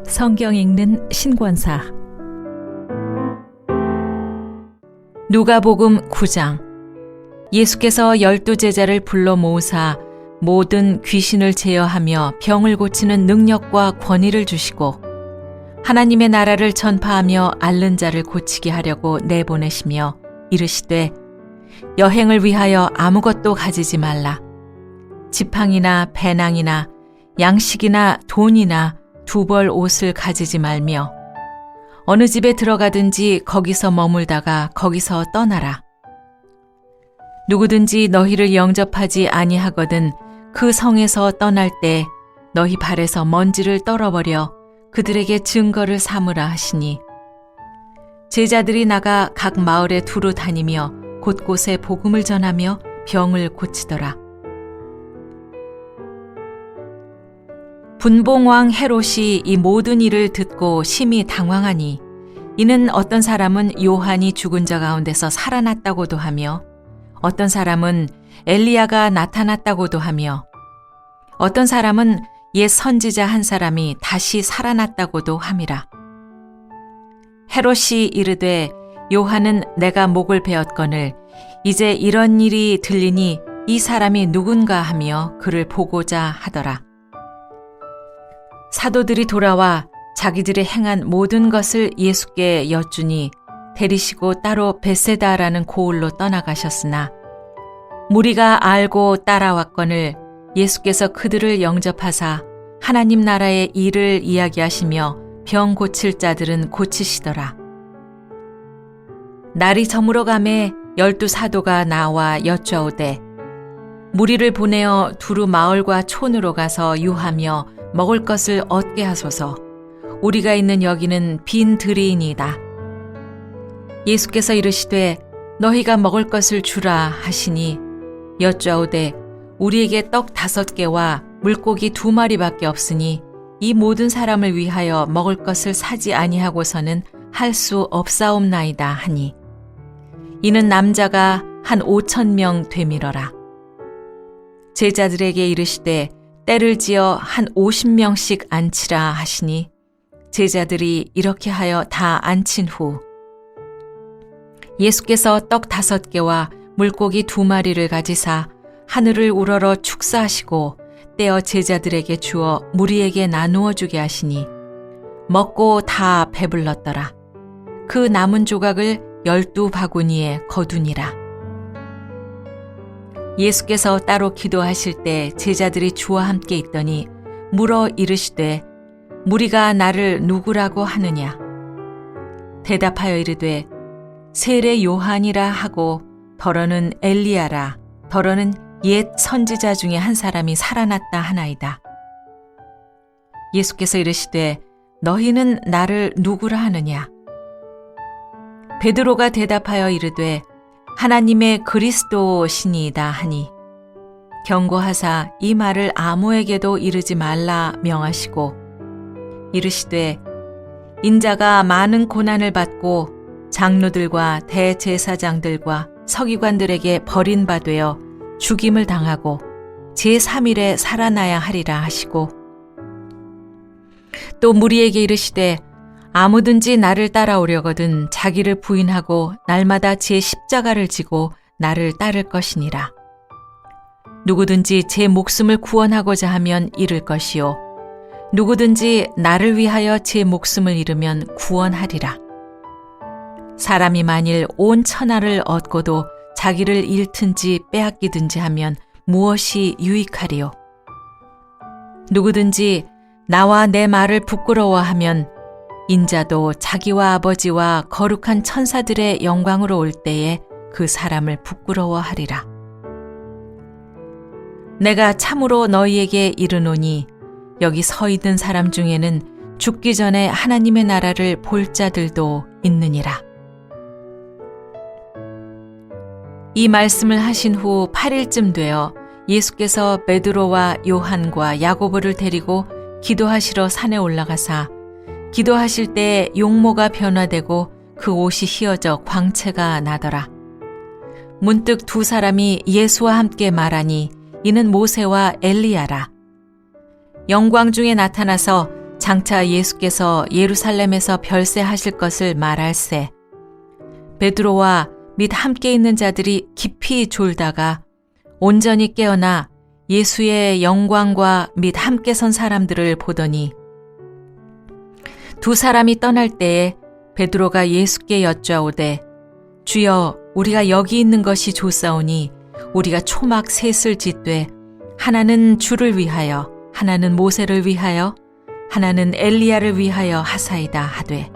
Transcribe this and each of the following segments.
성경 읽는 신권사 누가복음 9장. 예수께서 12제자를 불러 모으사 모든 귀신을 제어하며 병을 고치는 능력과 권위를 주시고 하나님의 나라를 전파하며 앓는 자를 고치게 하려고 내보내시며 이르시되 여행을 위하여 아무것도 가지지 말라. 지팡이나 배낭이나 양식이나 돈이나 두벌 옷을 가지지 말며 어느 집에 들어가든지 거기서 머물다가 거기서 떠나라. 누구든지 너희를 영접하지 아니하거든 그 성에서 떠날 때 너희 발에서 먼지를 떨어버려 그들에게 증거를 삼으라 하시니 제자들이 나가 각 마을에 두루 다니며 곳곳에 복음을 전하며 병을 고치더라. 분봉왕 헤롯이 이 모든 일을 듣고 심히 당황하니 이는 어떤 사람은 요한이 죽은 자 가운데서 살아났다고도 하며 어떤 사람은 엘리야가 나타났다고도 하며 어떤 사람은 옛 선지자 한 사람이 다시 살아났다고도 함이라. 헤롯이 이르되 요한은 내가 목을 베었거늘 이제 이런 일이 들리니 이 사람이 누군가 하며 그를 보고자 하더라. 사도들이 돌아와 자기들이 행한 모든 것을 예수께 여쭈니 데리시고 따로 벳세다라는 고을로 떠나가셨으나 무리가 알고 따라왔거늘 예수께서 그들을 영접하사 하나님 나라의 일을 이야기하시며 병 고칠 자들은 고치시더라. 날이 저물어 가매 12 사도가 나와 여쭈어오되 무리를 보내어 두루 마을과 촌으로 가서 유하며 먹을 것을 얻게 하소서. 우리가 있는 여기는 빈 들이이니이다. 예수께서 이르시되 너희가 먹을 것을 주라 하시니 여쭈어오되 우리에게 떡 5개와 물고기 2마리밖에 없으니 이 모든 사람을 위하여 먹을 것을 사지 아니하고서는 할 수 없사옵나이다 하니 이는 남자가 한 5,000명 되밀어라. 제자들에게 이르시되 때를 지어 한 50명씩 앉히라 하시니 제자들이 이렇게 하여 다 앉힌 후 예수께서 떡 5개와 물고기 2마리를 가지사 하늘을 우러러 축사하시고 떼어 제자들에게 주어 무리에게 나누어 주게 하시니 먹고 다 배불렀더라. 그 남은 조각을 12바구니에 거두니라. 예수께서 따로 기도하실 때 제자들이 주와 함께 있더니 물어 이르시되 무리가 나를 누구라고 하느냐? 대답하여 이르되 세례 요한이라 하고 더러는 엘리야라 더러는 옛 선지자 중에 한 사람이 살아났다 하나이다. 예수께서 이르시되 너희는 나를 누구라 하느냐? 베드로가 대답하여 이르되 하나님의 그리스도시니이다 하니 경고하사 이 말을 아무에게도 이르지 말라 명하시고 이르시되 인자가 많은 고난을 받고 장로들과 대제사장들과 서기관들에게 버림받되어 죽임을 당하고 제3일에 살아나야 하리라 하시고 또 무리에게 이르시되 아무든지 나를 따라오려거든 자기를 부인하고 날마다 제 십자가를 지고 나를 따를 것이니라. 누구든지 제 목숨을 구원하고자 하면 잃을 것이요 누구든지 나를 위하여 제 목숨을 잃으면 구원하리라. 사람이 만일 온 천하를 얻고도 자기를 잃든지 빼앗기든지 하면 무엇이 유익하리요? 누구든지 나와 내 말을 부끄러워하면 인자도 자기와 아버지와 거룩한 천사들의 영광으로 올 때에 그 사람을 부끄러워하리라. 내가 참으로 너희에게 이르노니 여기 서 있는 사람 중에는 죽기 전에 하나님의 나라를 볼 자들도 있느니라. 이 말씀을 하신 후 8일쯤 되어 예수께서 베드로와 요한과 야고보를 데리고 기도하시러 산에 올라가사 기도하실 때 용모가 변화되고 그 옷이 휘어져 광채가 나더라. 문득 2 사람이 예수와 함께 말하니 이는 모세와 엘리야라. 영광 중에 나타나서 장차 예수께서 예루살렘에서 별세하실 것을 말할세. 베드로와 및 함께 있는 자들이 깊이 졸다가 온전히 깨어나 예수의 영광과 및 함께 선 사람들을 보더니 두 사람이 떠날 때에 베드로가 예수께 여짜오되 주여 우리가 여기 있는 것이 좋사오니 우리가 초막 셋을 짓되 하나는 주를 위하여 하나는 모세를 위하여 하나는 엘리야를 위하여 하사이다 하되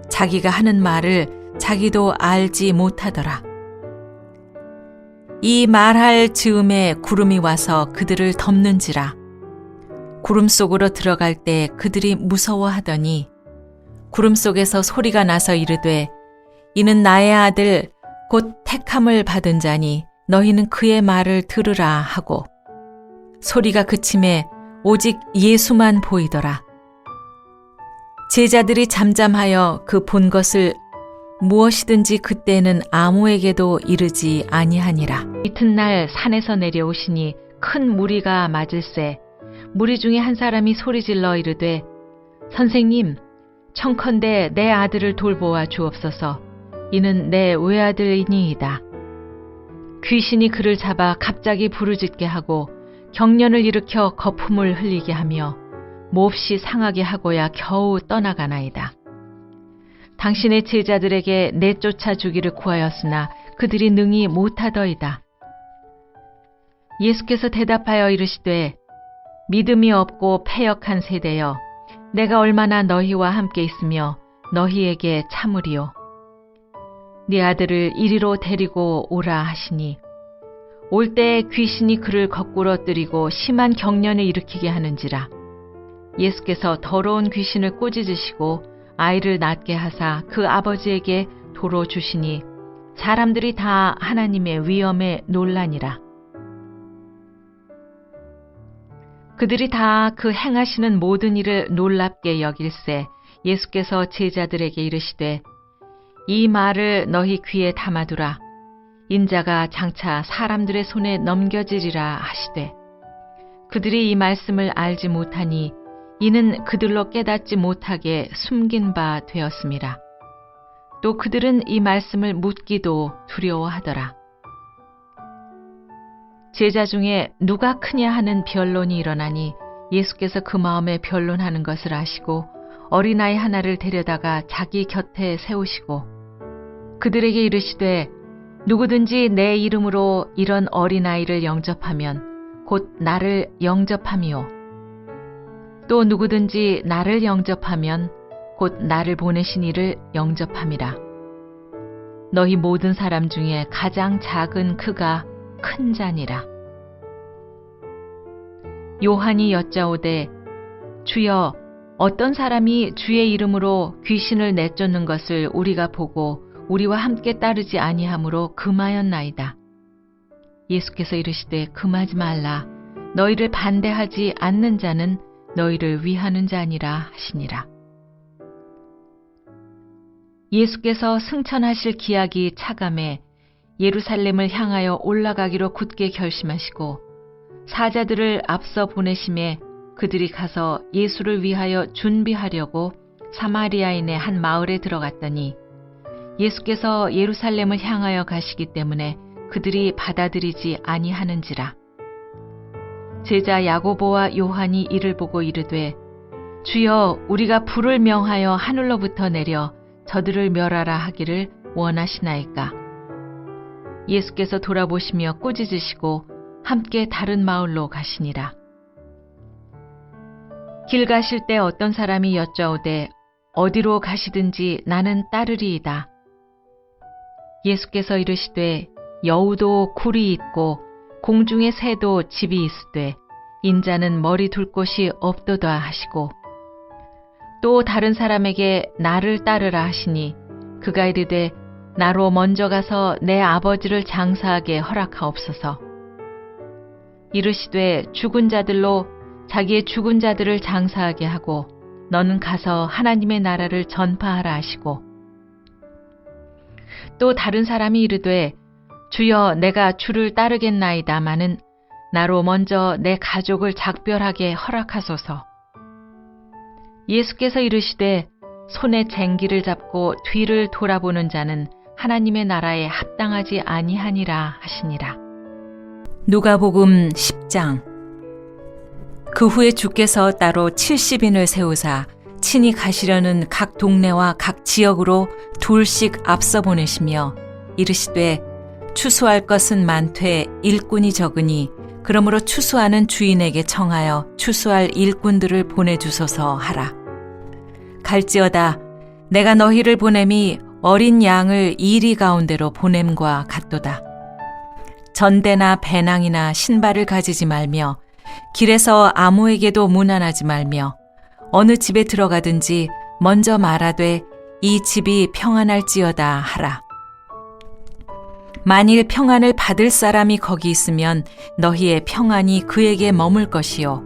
자기가 하는 말을 자기도 알지 못하더라. 이 말할 즈음에 구름이 와서 그들을 덮는지라. 구름 속으로 들어갈 때 그들이 무서워하더니 구름 속에서 소리가 나서 이르되 이는 나의 아들 곧 택함을 받은 자니 너희는 그의 말을 들으라 하고 소리가 그침에 오직 예수만 보이더라. 제자들이 잠잠하여 그 본 것을 무엇이든지 그때는 아무에게도 이르지 아니하니라. 이튿날 산에서 내려오시니 큰 무리가 맞을세. 무리 중에 한 사람이 소리질러 이르되 선생님 청컨대 내 아들을 돌보아 주옵소서. 이는 내 외아들이니이다. 귀신이 그를 잡아 갑자기 부르짖게 하고 경련을 일으켜 거품을 흘리게 하며 몹시 상하게 하고야 겨우 떠나가나이다. 당신의 제자들에게 내쫓아 주기를 구하였으나 그들이 능히 못하더이다. 예수께서 대답하여 이르시되 믿음이 없고 패역한 세대여 내가 얼마나 너희와 함께 있으며 너희에게 참으리요. 네 아들을 이리로 데리고 오라 하시니 올 때에 귀신이 그를 거꾸로 뜨리고 심한 경련을 일으키게 하는지라. 예수께서 더러운 귀신을 꾸짖으시고 아이를 낳게 하사 그 아버지에게 도로 주시니 사람들이 다 하나님의 위엄에 놀라니라. 그들이 다 그 행하시는 모든 일을 놀랍게 여길세 예수께서 제자들에게 이르시되 이 말을 너희 귀에 담아두라. 인자가 장차 사람들의 손에 넘겨지리라 하시되 그들이 이 말씀을 알지 못하니 이는 그들로 깨닫지 못하게 숨긴 바 되었음이라. 또 그들은 이 말씀을 묻기도 두려워하더라. 제자 중에 누가 크냐 하는 변론이 일어나니 예수께서 그 마음에 변론하는 것을 아시고 어린아이 하나를 데려다가 자기 곁에 세우시고 그들에게 이르시되 누구든지 내 이름으로 이런 어린아이를 영접하면 곧 나를 영접함이요. 또 누구든지 나를 영접하면 곧 나를 보내신 이를 영접함이라. 너희 모든 사람 중에 가장 작은 그가 큰 자니라. 요한이 여짜오되 주여 어떤 사람이 주의 이름으로 귀신을 내쫓는 것을 우리가 보고 우리와 함께 따르지 아니하므로 금하였나이다. 예수께서 이르시되 금하지 말라. 너희를 반대하지 않는 자는 너희를 위하는 자니라 하시니라. 예수께서 승천하실 기약이 차감해 예루살렘을 향하여 올라가기로 굳게 결심하시고 사자들을 앞서 보내심에 그들이 가서 예수를 위하여 준비하려고 사마리아인의 한 마을에 들어갔더니 예수께서 예루살렘을 향하여 가시기 때문에 그들이 받아들이지 아니하는지라. 제자 야고보와 요한이 이를 보고 이르되 주여 우리가 불을 명하여 하늘로부터 내려 저들을 멸하라 하기를 원하시나이까. 예수께서 돌아보시며 꾸짖으시고 함께 다른 마을로 가시니라. 길 가실 때 어떤 사람이 여짜오되 어디로 가시든지 나는 따르리이다. 예수께서 이르시되 여우도 굴이 있고 공중의 새도 집이 있으되 인자는 머리 둘 곳이 없도다 하시고 또 다른 사람에게 나를 따르라 하시니 그가 이르되 나로 먼저 가서 내 아버지를 장사하게 허락하옵소서. 이르시되 죽은 자들로 자기의 죽은 자들을 장사하게 하고 너는 가서 하나님의 나라를 전파하라 하시고 또 다른 사람이 이르되 주여 내가 주를 따르겠나이다마는 나로 먼저 내 가족을 작별하게 허락하소서. 예수께서 이르시되 손에 쟁기를 잡고 뒤를 돌아보는 자는 하나님의 나라에 합당하지 아니하니라 하시니라. 누가복음 10장. 그 후에 주께서 따로 70인을 세우사 친히 가시려는 각 동네와 각 지역으로 둘씩 앞서 보내시며 이르시되 추수할 것은 많되 일꾼이 적으니 그러므로 추수하는 주인에게 청하여 추수할 일꾼들을 보내주소서 하라. 갈지어다 내가 너희를 보냄이 어린 양을 이리 가운데로 보냄과 같도다. 전대나 배낭이나 신발을 가지지 말며 길에서 아무에게도 문안하지 말며 어느 집에 들어가든지 먼저 말하되 이 집이 평안할지어다 하라. 만일 평안을 받을 사람이 거기 있으면 너희의 평안이 그에게 머물 것이요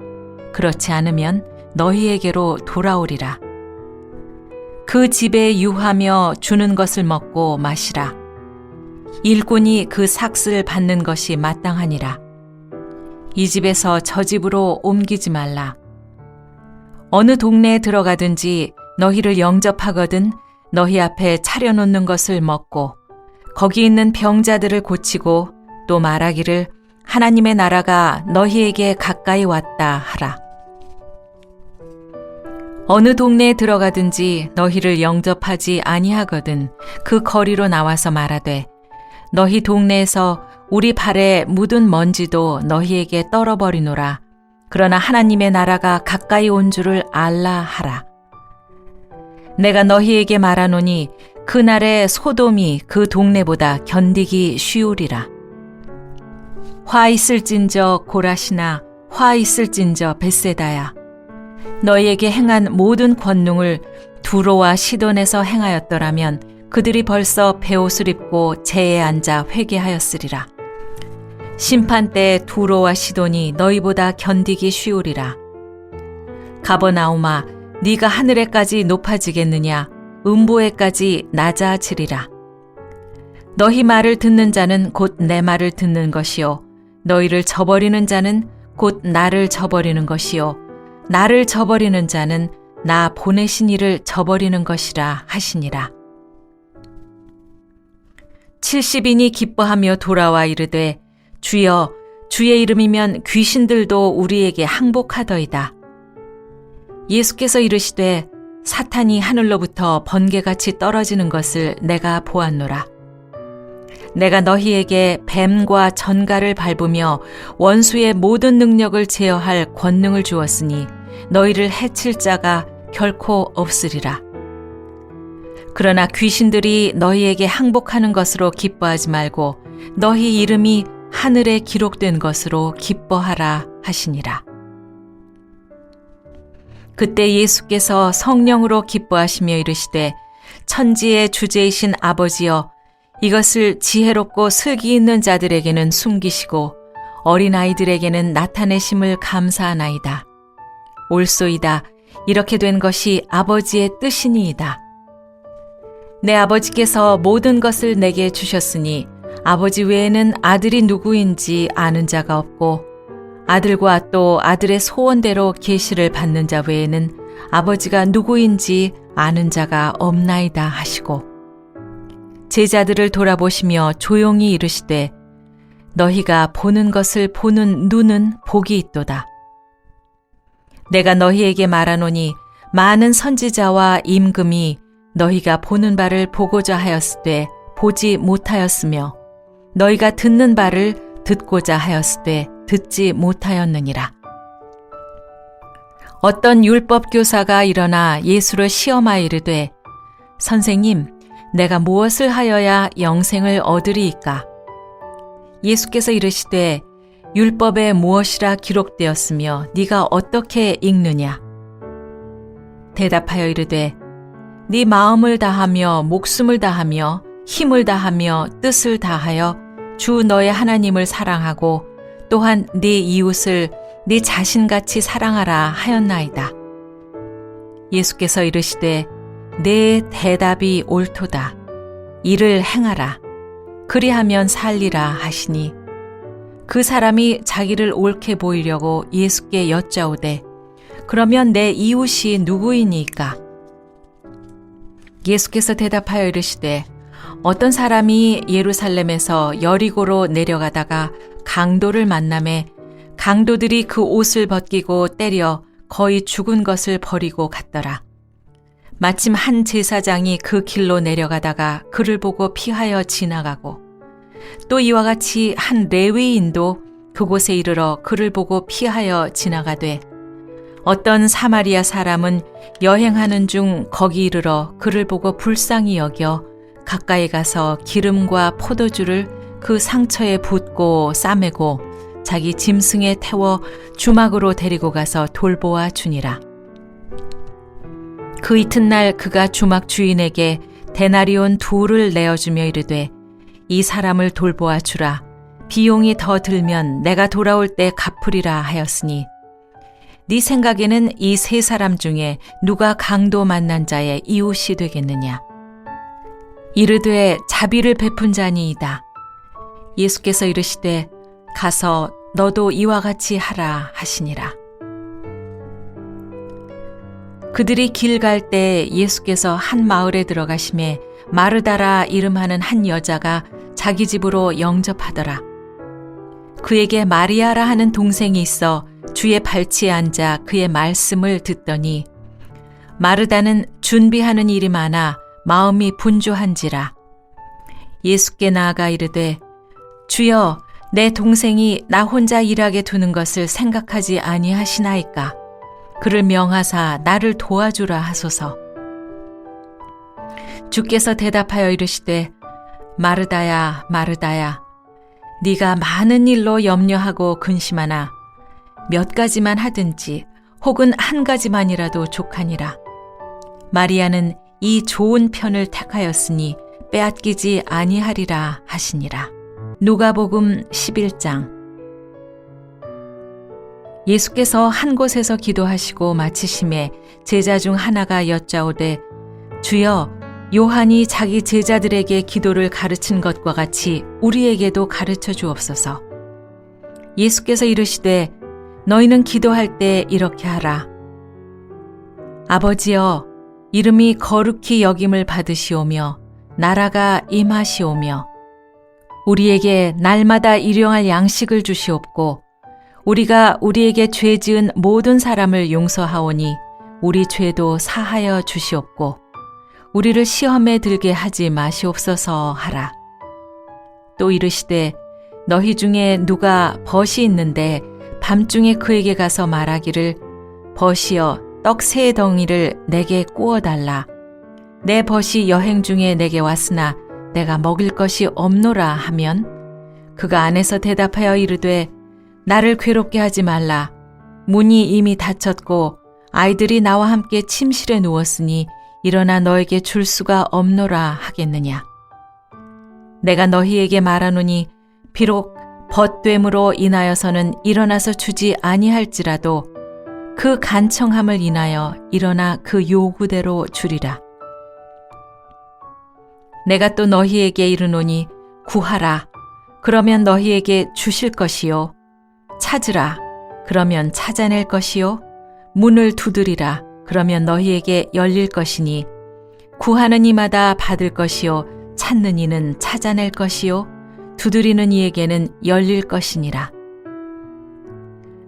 그렇지 않으면 너희에게로 돌아오리라. 그 집에 유하며 주는 것을 먹고 마시라. 일꾼이 그 삭슬 받는 것이 마땅하니라. 이 집에서 저 집으로 옮기지 말라. 어느 동네에 들어가든지 너희를 영접하거든 너희 앞에 차려놓는 것을 먹고 거기 있는 병자들을 고치고 또 말하기를 하나님의 나라가 너희에게 가까이 왔다 하라. 어느 동네에 들어가든지 너희를 영접하지 아니하거든 그 거리로 나와서 말하되 너희 동네에서 우리 발에 묻은 먼지도 너희에게 떨어버리노라. 그러나 하나님의 나라가 가까이 온 줄을 알라 하라. 내가 너희에게 말하노니 그날에 소돔이 그 동네보다 견디기 쉬우리라. 화 있을진저 고라시나 화 있을진저 벳세다야. 너희에게 행한 모든 권능을 두로와 시돈에서 행하였더라면 그들이 벌써 베옷을 입고 제에 앉아 회개하였으리라. 심판 때 두로와 시돈이 너희보다 견디기 쉬우리라. 가버나움아 네가 하늘에까지 높아지겠느냐 음보에까지 낮아지리라. 너희 말을 듣는 자는 곧 내 말을 듣는 것이요 너희를 저버리는 자는 곧 나를 저버리는 것이요 나를 저버리는 자는 나 보내신 이를 저버리는 것이라 하시니라. 70인이 기뻐하며 돌아와 이르되 주여 주의 이름이면 귀신들도 우리에게 항복하더이다. 예수께서 이르시되 사탄이 하늘로부터 번개같이 떨어지는 것을 내가 보았노라. 내가 너희에게 뱀과 전갈을 밟으며 원수의 모든 능력을 제어할 권능을 주었으니 너희를 해칠 자가 결코 없으리라. 그러나 귀신들이 너희에게 항복하는 것으로 기뻐하지 말고 너희 이름이 하늘에 기록된 것으로 기뻐하라 하시니라. 그때 예수께서 성령으로 기뻐하시며 이르시되 천지의 주제이신 아버지여 이것을 지혜롭고 슬기 있는 자들에게는 숨기시고 어린아이들에게는 나타내심을 감사하나이다. 옳소이다. 이렇게 된 것이 아버지의 뜻이니이다. 내 아버지께서 모든 것을 내게 주셨으니 아버지 외에는 아들이 누구인지 아는 자가 없고 아들과 또 아들의 소원대로 계시를 받는 자 외에는 아버지가 누구인지 아는 자가 없나이다 하시고 제자들을 돌아보시며 조용히 이르시되 너희가 보는 것을 보는 눈은 복이 있도다. 내가 너희에게 말하노니 많은 선지자와 임금이 너희가 보는 바를 보고자 하였으되 보지 못하였으며 너희가 듣는 바를 듣고자 하였으되 듣지 못하였느니라. 어떤 율법 교사가 일어나 예수를 시험하여 이르되 선생님 내가 무엇을 하여야 영생을 얻으리이까? 예수께서 이르시되 율법에 무엇이라 기록되었으며 네가 어떻게 읽느냐? 대답하여 이르되 네 마음을 다하며 목숨을 다하며 힘을 다하며 뜻을 다하여 주 너의 하나님을 사랑하고 또한 네 이웃을 네 자신같이 사랑하라 하였나이다. 예수께서 이르시되 내 대답이 옳도다. 이를 행하라. 그리하면 살리라 하시니 그 사람이 자기를 옳게 보이려고 예수께 여짜오되 그러면 내 이웃이 누구이니까? 예수께서 대답하여 이르시되 어떤 사람이 예루살렘에서 여리고로 내려가다가 강도를 만나매 강도들이 그 옷을 벗기고 때려 거의 죽은 것을 버리고 갔더라. 마침 한 제사장이 그 길로 내려가다가 그를 보고 피하여 지나가고 또 이와 같이 한 레위인도 그곳에 이르러 그를 보고 피하여 지나가되 어떤 사마리아 사람은 여행하는 중 거기 이르러 그를 보고 불쌍히 여겨 가까이 가서 기름과 포도주를 그 상처에 붓고 싸매고 자기 짐승에 태워 주막으로 데리고 가서 돌보아 주니라. 그 이튿날 그가 주막 주인에게 데나리온 2를 내어주며 이르되 이 사람을 돌보아 주라. 비용이 더 들면 내가 돌아올 때 갚으리라 하였으니 네 생각에는 이 3사람 중에 누가 강도 만난 자의 이웃이 되겠느냐? 이르되 자비를 베푼 자니이다. 예수께서 이르시되 가서 너도 이와 같이 하라 하시니라. 그들이 길 갈 때 예수께서 한 마을에 들어가심에 마르다라 이름하는 한 여자가 자기 집으로 영접하더라. 그에게 마리아라 하는 동생이 있어 주의 발치에 앉아 그의 말씀을 듣더니 마르다는 준비하는 일이 많아 마음이 분주한지라. 예수께 나아가 이르되 주여 내 동생이 나 혼자 일하게 두는 것을 생각하지 아니하시나이까. 그를 명하사 나를 도와주라 하소서. 주께서 대답하여 이르시되 마르다야 마르다야 네가 많은 일로 염려하고 근심하나 몇 가지만 하든지 혹은 한 가지만이라도 족하니라. 마리아는 이 좋은 편을 택하였으니 빼앗기지 아니하리라 하시니라. 누가복음 11장. 예수께서 한 곳에서 기도하시고 마치심에 제자 중 하나가 여짜오되 주여 요한이 자기 제자들에게 기도를 가르친 것과 같이 우리에게도 가르쳐 주옵소서. 예수께서 이르시되 너희는 기도할 때 이렇게 하라. 아버지여 이름이 거룩히 여김을 받으시오며 나라가 임하시오며 우리에게 날마다 일용할 양식을 주시옵고 우리가 우리에게 죄 지은 모든 사람을 용서하오니 우리 죄도 사하여 주시옵고 우리를 시험에 들게 하지 마시옵소서 하라. 또 이르시되 너희 중에 누가 벗이 있는데 밤중에 그에게 가서 말하기를 벗이여 떡 3덩이를 내게 구워달라. 내 벗이 여행 중에 내게 왔으나 내가 먹을 것이 없노라 하면 그가 안에서 대답하여 이르되 나를 괴롭게 하지 말라. 문이 이미 닫혔고 아이들이 나와 함께 침실에 누웠으니 일어나 너에게 줄 수가 없노라 하겠느냐. 내가 너희에게 말하노니 비록 벗됨으로 인하여서는 일어나서 주지 아니할지라도 그 간청함을 인하여 일어나 그 요구대로 주리라. 내가 또 너희에게 이르노니 구하라. 그러면 너희에게 주실 것이요. 찾으라. 그러면 찾아낼 것이요. 문을 두드리라. 그러면 너희에게 열릴 것이니 구하는 이마다 받을 것이요. 찾는 이는 찾아낼 것이요. 두드리는 이에게는 열릴 것이니라.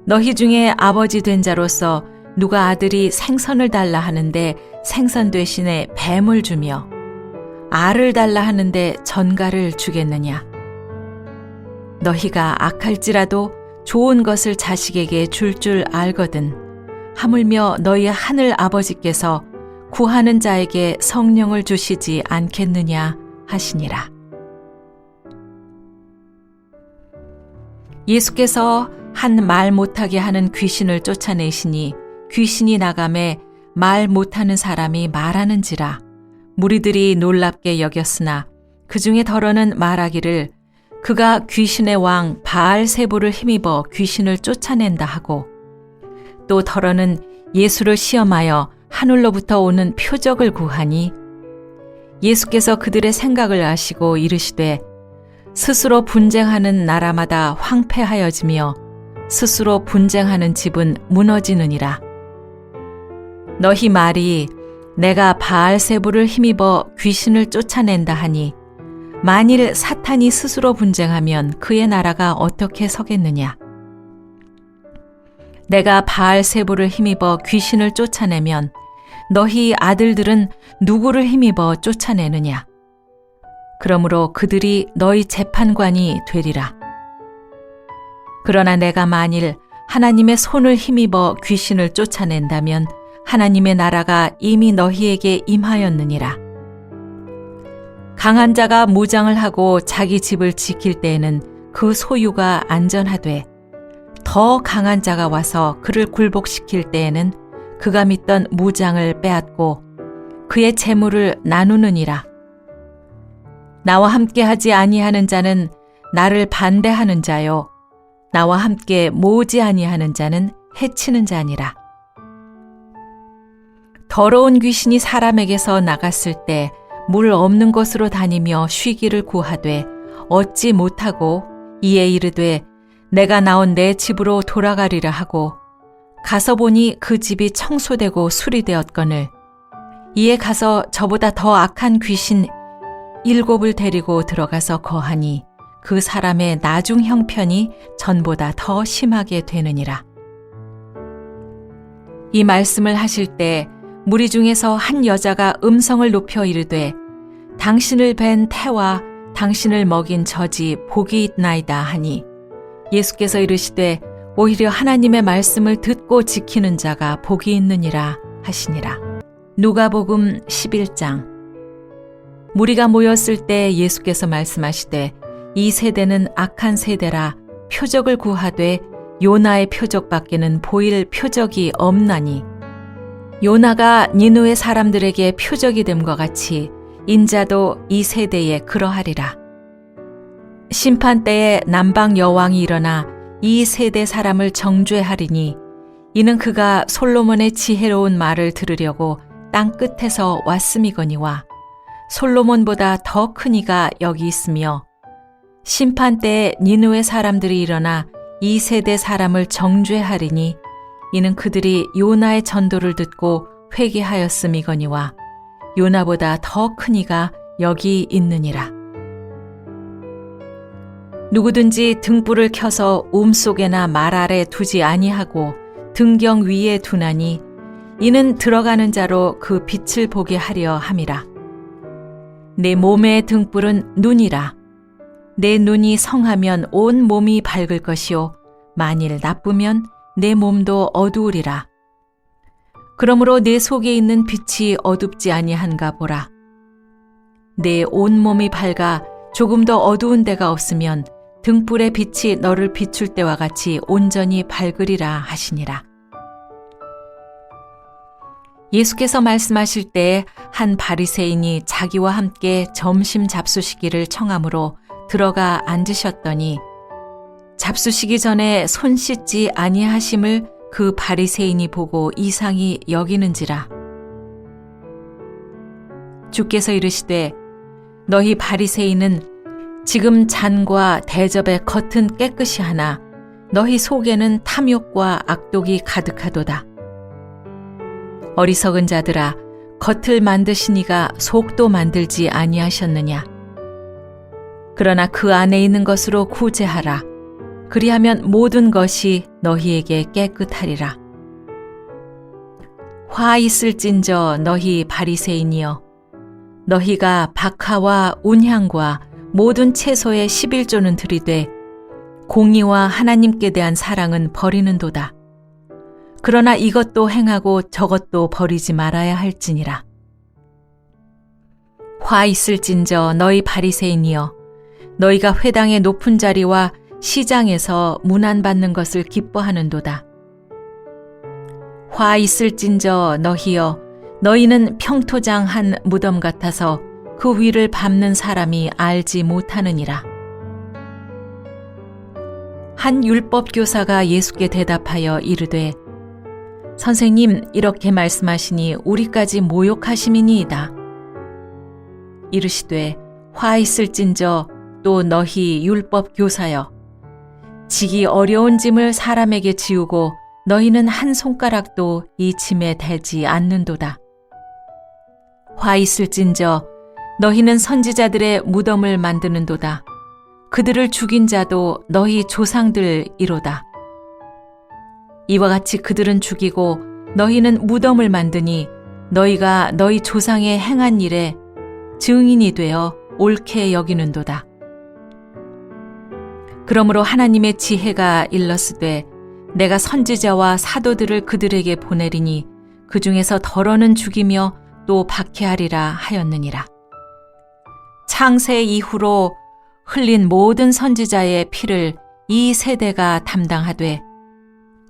너희 중에 아버지 된 자로서 누가 아들이 생선을 달라 하는데 생선 대신에 뱀을 주며 알을 달라 하는데 전갈을 주겠느냐. 너희가 악할지라도 좋은 것을 자식에게 줄 알거든 하물며 너희 하늘 아버지께서 구하는 자에게 성령을 주시지 않겠느냐 하시니라. 예수께서 한 말 못하게 하는 귀신을 쫓아내시니 귀신이 나가매 말 못하는 사람이 말하는지라. 무리들이 놀랍게 여겼으나 그 중에 더러는 말하기를 그가 귀신의 왕 바알세부를 힘입어 귀신을 쫓아낸다 하고 또 더러는 예수를 시험하여 하늘로부터 오는 표적을 구하니 예수께서 그들의 생각을 아시고 이르시되 스스로 분쟁하는 나라마다 황폐하여지며 스스로 분쟁하는 집은 무너지느니라. 너희 말이 내가 바알세불을 힘입어 귀신을 쫓아낸다 하니 만일 사탄이 스스로 분쟁하면 그의 나라가 어떻게 서겠느냐? 내가 바알세불을 힘입어 귀신을 쫓아내면 너희 아들들은 누구를 힘입어 쫓아내느냐? 그러므로 그들이 너희 재판관이 되리라. 그러나 내가 만일 하나님의 손을 힘입어 귀신을 쫓아낸다면 하나님의 나라가 이미 너희에게 임하였느니라. 강한 자가 무장을 하고 자기 집을 지킬 때에는 그 소유가 안전하되 더 강한 자가 와서 그를 굴복시킬 때에는 그가 믿던 무장을 빼앗고 그의 재물을 나누느니라. 나와 함께 하지 아니하는 자는 나를 반대하는 자요 나와 함께 모으지 아니하는 자는 해치는 자니라. 더러운 귀신이 사람에게서 나갔을 때 물 없는 곳으로 다니며 쉬기를 구하되 얻지 못하고 이에 이르되 내가 나온 내 집으로 돌아가리라 하고 가서 보니 그 집이 청소되고 수리되었거늘 이에 가서 저보다 더 악한 귀신 7을 데리고 들어가서 거하니 그 사람의 나중 형편이 전보다 더 심하게 되느니라. 이 말씀을 하실 때 무리 중에서 한 여자가 음성을 높여 이르되 당신을 뵌 태와 당신을 먹인 젖이 복이 있나이다 하니 예수께서 이르시되 오히려 하나님의 말씀을 듣고 지키는 자가 복이 있느니라 하시니라. 누가복음 11장. 무리가 모였을 때 예수께서 말씀하시되 이 세대는 악한 세대라 표적을 구하되 요나의 표적밖에는 보일 표적이 없나니 요나가 니느웨 사람들에게 표적이 됨과 같이 인자도 이 세대에 그러하리라. 심판 때에 남방 여왕이 일어나 이 세대 사람을 정죄하리니 이는 그가 솔로몬의 지혜로운 말을 들으려고 땅 끝에서 왔음이거니와 솔로몬보다 더 큰 이가 여기 있으며 심판 때에 니느웨 사람들이 일어나 이 세대 사람을 정죄하리니 이는 그들이 요나의 전도를 듣고 회개하였음이거니와 요나보다 더 큰 이가 여기 있느니라. 누구든지 등불을 켜서 움속에나 말 아래 두지 아니하고 등경 위에 두나니 이는 들어가는 자로 그 빛을 보게 하려 함이라. 내 몸의 등불은 눈이라. 내 눈이 성하면 온 몸이 밝을 것이요 만일 나쁘면 내 몸도 어두우리라. 그러므로 내 속에 있는 빛이 어둡지 아니한가 보라. 내 온 몸이 밝아 조금 더 어두운 데가 없으면 등불의 빛이 너를 비출 때와 같이 온전히 밝으리라 하시니라. 예수께서 말씀하실 때에 한 바리새인이 자기와 함께 점심 잡수시기를 청함으로 들어가 앉으셨더니 잡수시기 전에 손 씻지 아니하심을 그 바리새인이 보고 이상히 여기는지라. 주께서 이르시되 너희 바리새인은 지금 잔과 대접의 겉은 깨끗이 하나 너희 속에는 탐욕과 악독이 가득하도다. 어리석은 자들아 겉을 만드시니가 속도 만들지 아니하셨느냐. 그러나 그 안에 있는 것으로 구제하라. 그리하면 모든 것이 너희에게 깨끗하리라. 화 있을진저 너희 바리새인이여 너희가 박하와 운향과 모든 채소의 11조는 들이되 공의와 하나님께 대한 사랑은 버리는도다. 그러나 이것도 행하고 저것도 버리지 말아야 할지니라. 화 있을진저 너희 바리새인이여 너희가 회당의 높은 자리와 시장에서 문안받는 것을 기뻐하는도다. 화 있을진저 너희여 너희는 평토장 한 무덤 같아서 그 위를 밟는 사람이 알지 못하느니라. 한 율법 교사가 예수께 대답하여 이르되 선생님 이렇게 말씀하시니 우리까지 모욕하심이니이다. 이르시되 화 있을진저 또 너희 율법 교사여 지기 어려운 짐을 사람에게 지우고 너희는 한 손가락도 이 짐에 대지 않는도다. 화 있을진저 너희는 선지자들의 무덤을 만드는도다. 그들을 죽인 자도 너희 조상들이로다. 이와 같이 그들은 죽이고 너희는 무덤을 만드니 너희가 너희 조상의 행한 일에 증인이 되어 옳게 여기는도다. 그러므로 하나님의 지혜가 일렀으되 내가 선지자와 사도들을 그들에게 보내리니 그 중에서 덜어는 죽이며 또 박해하리라 하였느니라. 창세 이후로 흘린 모든 선지자의 피를 이 세대가 담당하되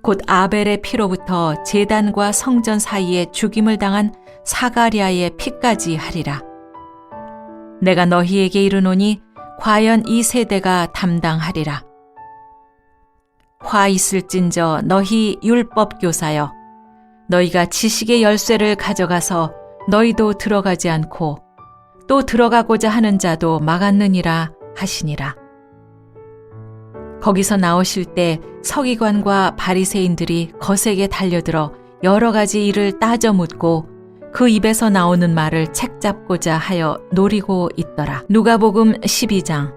곧 아벨의 피로부터 제단과 성전 사이에 죽임을 당한 사가랴의 피까지 하리라. 내가 너희에게 이르노니 과연 이 세대가 담당하리라. 화 있을진저 너희 율법 교사여 너희가 지식의 열쇠를 가져가서 너희도 들어가지 않고 또 들어가고자 하는 자도 막았느니라 하시니라. 거기서 나오실 때 서기관과 바리새인들이 거세게 달려들어 여러 가지 일을 따져 묻고 그 입에서 나오는 말을 책잡고자 하여 노리고 있더라. 누가복음 12장.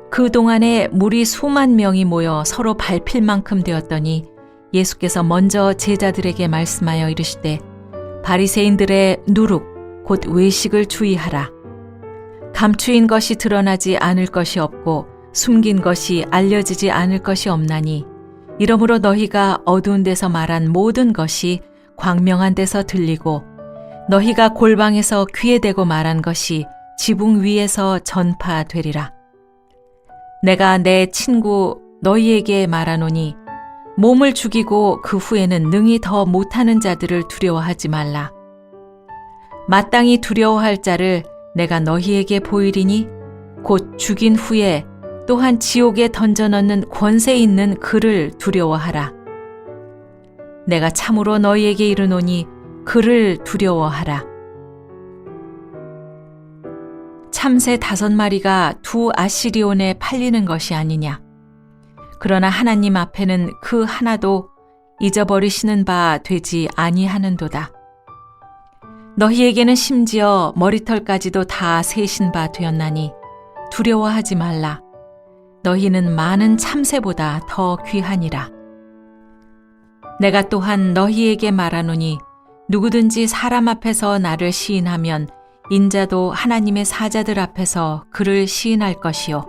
그 동안에 무리 수만 명이 모여 서로 밟힐 만큼 되었더니 예수께서 먼저 제자들에게 말씀하여 이르시되 바리새인들의 누룩 곧 외식을 주의하라. 감추인 것이 드러나지 않을 것이 없고 숨긴 것이 알려지지 않을 것이 없나니 이러므로 너희가 어두운 데서 말한 모든 것이 광명한 데서 들리고 너희가 골방에서 귀에 대고 말한 것이 지붕 위에서 전파되리라. 내가 내 친구 너희에게 말하노니 몸을 죽이고 그 후에는 능히 더 못하는 자들을 두려워하지 말라. 마땅히 두려워할 자를 내가 너희에게 보이리니 곧 죽인 후에 또한 지옥에 던져넣는 권세 있는 그를 두려워하라. 내가 참으로 너희에게 이르노니 그를 두려워하라. 참새 5마리가 2 아시리온에 팔리는 것이 아니냐. 그러나 하나님 앞에는 그 하나도 잊어버리시는 바 되지 아니하는도다. 너희에게는 심지어 머리털까지도 다 세신 바 되었나니 두려워하지 말라. 너희는 많은 참새보다 더 귀하니라. 내가 또한 너희에게 말하노니 누구든지 사람 앞에서 나를 시인하면 인자도 하나님의 사자들 앞에서 그를 시인할 것이요.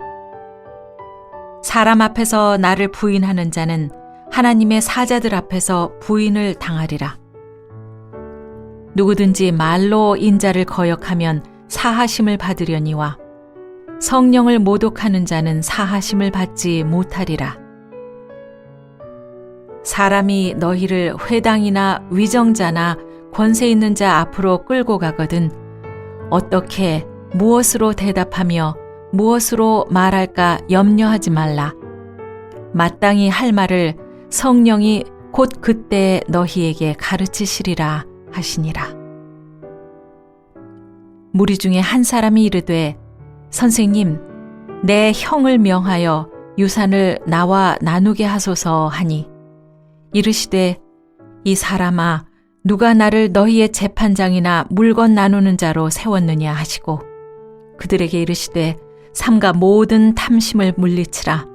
사람 앞에서 나를 부인하는 자는 하나님의 사자들 앞에서 부인을 당하리라. 누구든지 말로 인자를 거역하면 사하심을 받으려니와 성령을 모독하는 자는 사하심을 받지 못하리라. 사람이 너희를 회당이나 위정자나 권세 있는 자 앞으로 끌고 가거든 어떻게 무엇으로 대답하며 무엇으로 말할까 염려하지 말라. 마땅히 할 말을 성령이 곧 그때 너희에게 가르치시리라 하시니라. 무리 중에 한 사람이 이르되 선생님, 내 형을 명하여 유산을 나와 나누게 하소서 하니 이르시되 이 사람아 누가 나를 너희의 재판장이나 물건 나누는 자로 세웠느냐 하시고 그들에게 이르시되 삼가 모든 탐심을 물리치라.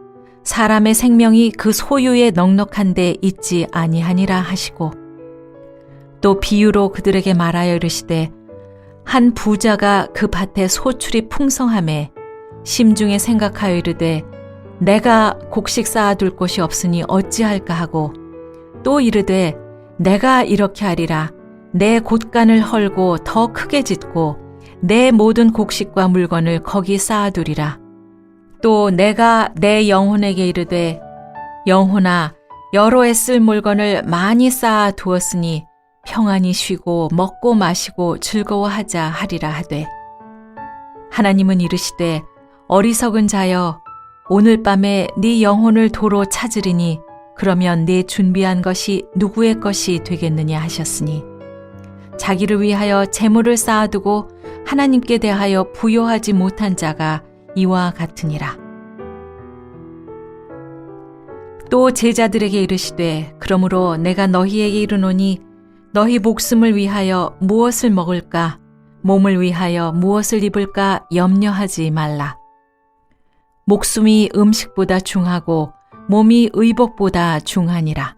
사람의 생명이 그 소유에 넉넉한 데 있지 아니하니라 하시고 또 비유로 그들에게 말하여 이르시되 한 부자가 그 밭에 소출이 풍성하매 심중에 생각하여 이르되 내가 곡식 쌓아둘 곳이 없으니 어찌할까 하고 또 이르되 내가 이렇게 하리라. 내 곳간을 헐고 더 크게 짓고 내 모든 곡식과 물건을 거기 쌓아두리라. 또 내가 내 영혼에게 이르되 영혼아 여러 해 쓸 물건을 많이 쌓아 두었으니 평안히 쉬고 먹고 마시고 즐거워하자 하리라 하되 하나님은 이르시되 어리석은 자여 오늘 밤에 네 영혼을 도로 찾으리니 그러면 네 준비한 것이 누구의 것이 되겠느냐 하셨으니 자기를 위하여 재물을 쌓아두고 하나님께 대하여 부요하지 못한 자가 이와 같으니라. 또 제자들에게 이르시되 그러므로 내가 너희에게 이르노니 너희 목숨을 위하여 무엇을 먹을까 몸을 위하여 무엇을 입을까 염려하지 말라. 목숨이 음식보다 중하고 몸이 의복보다 중하니라.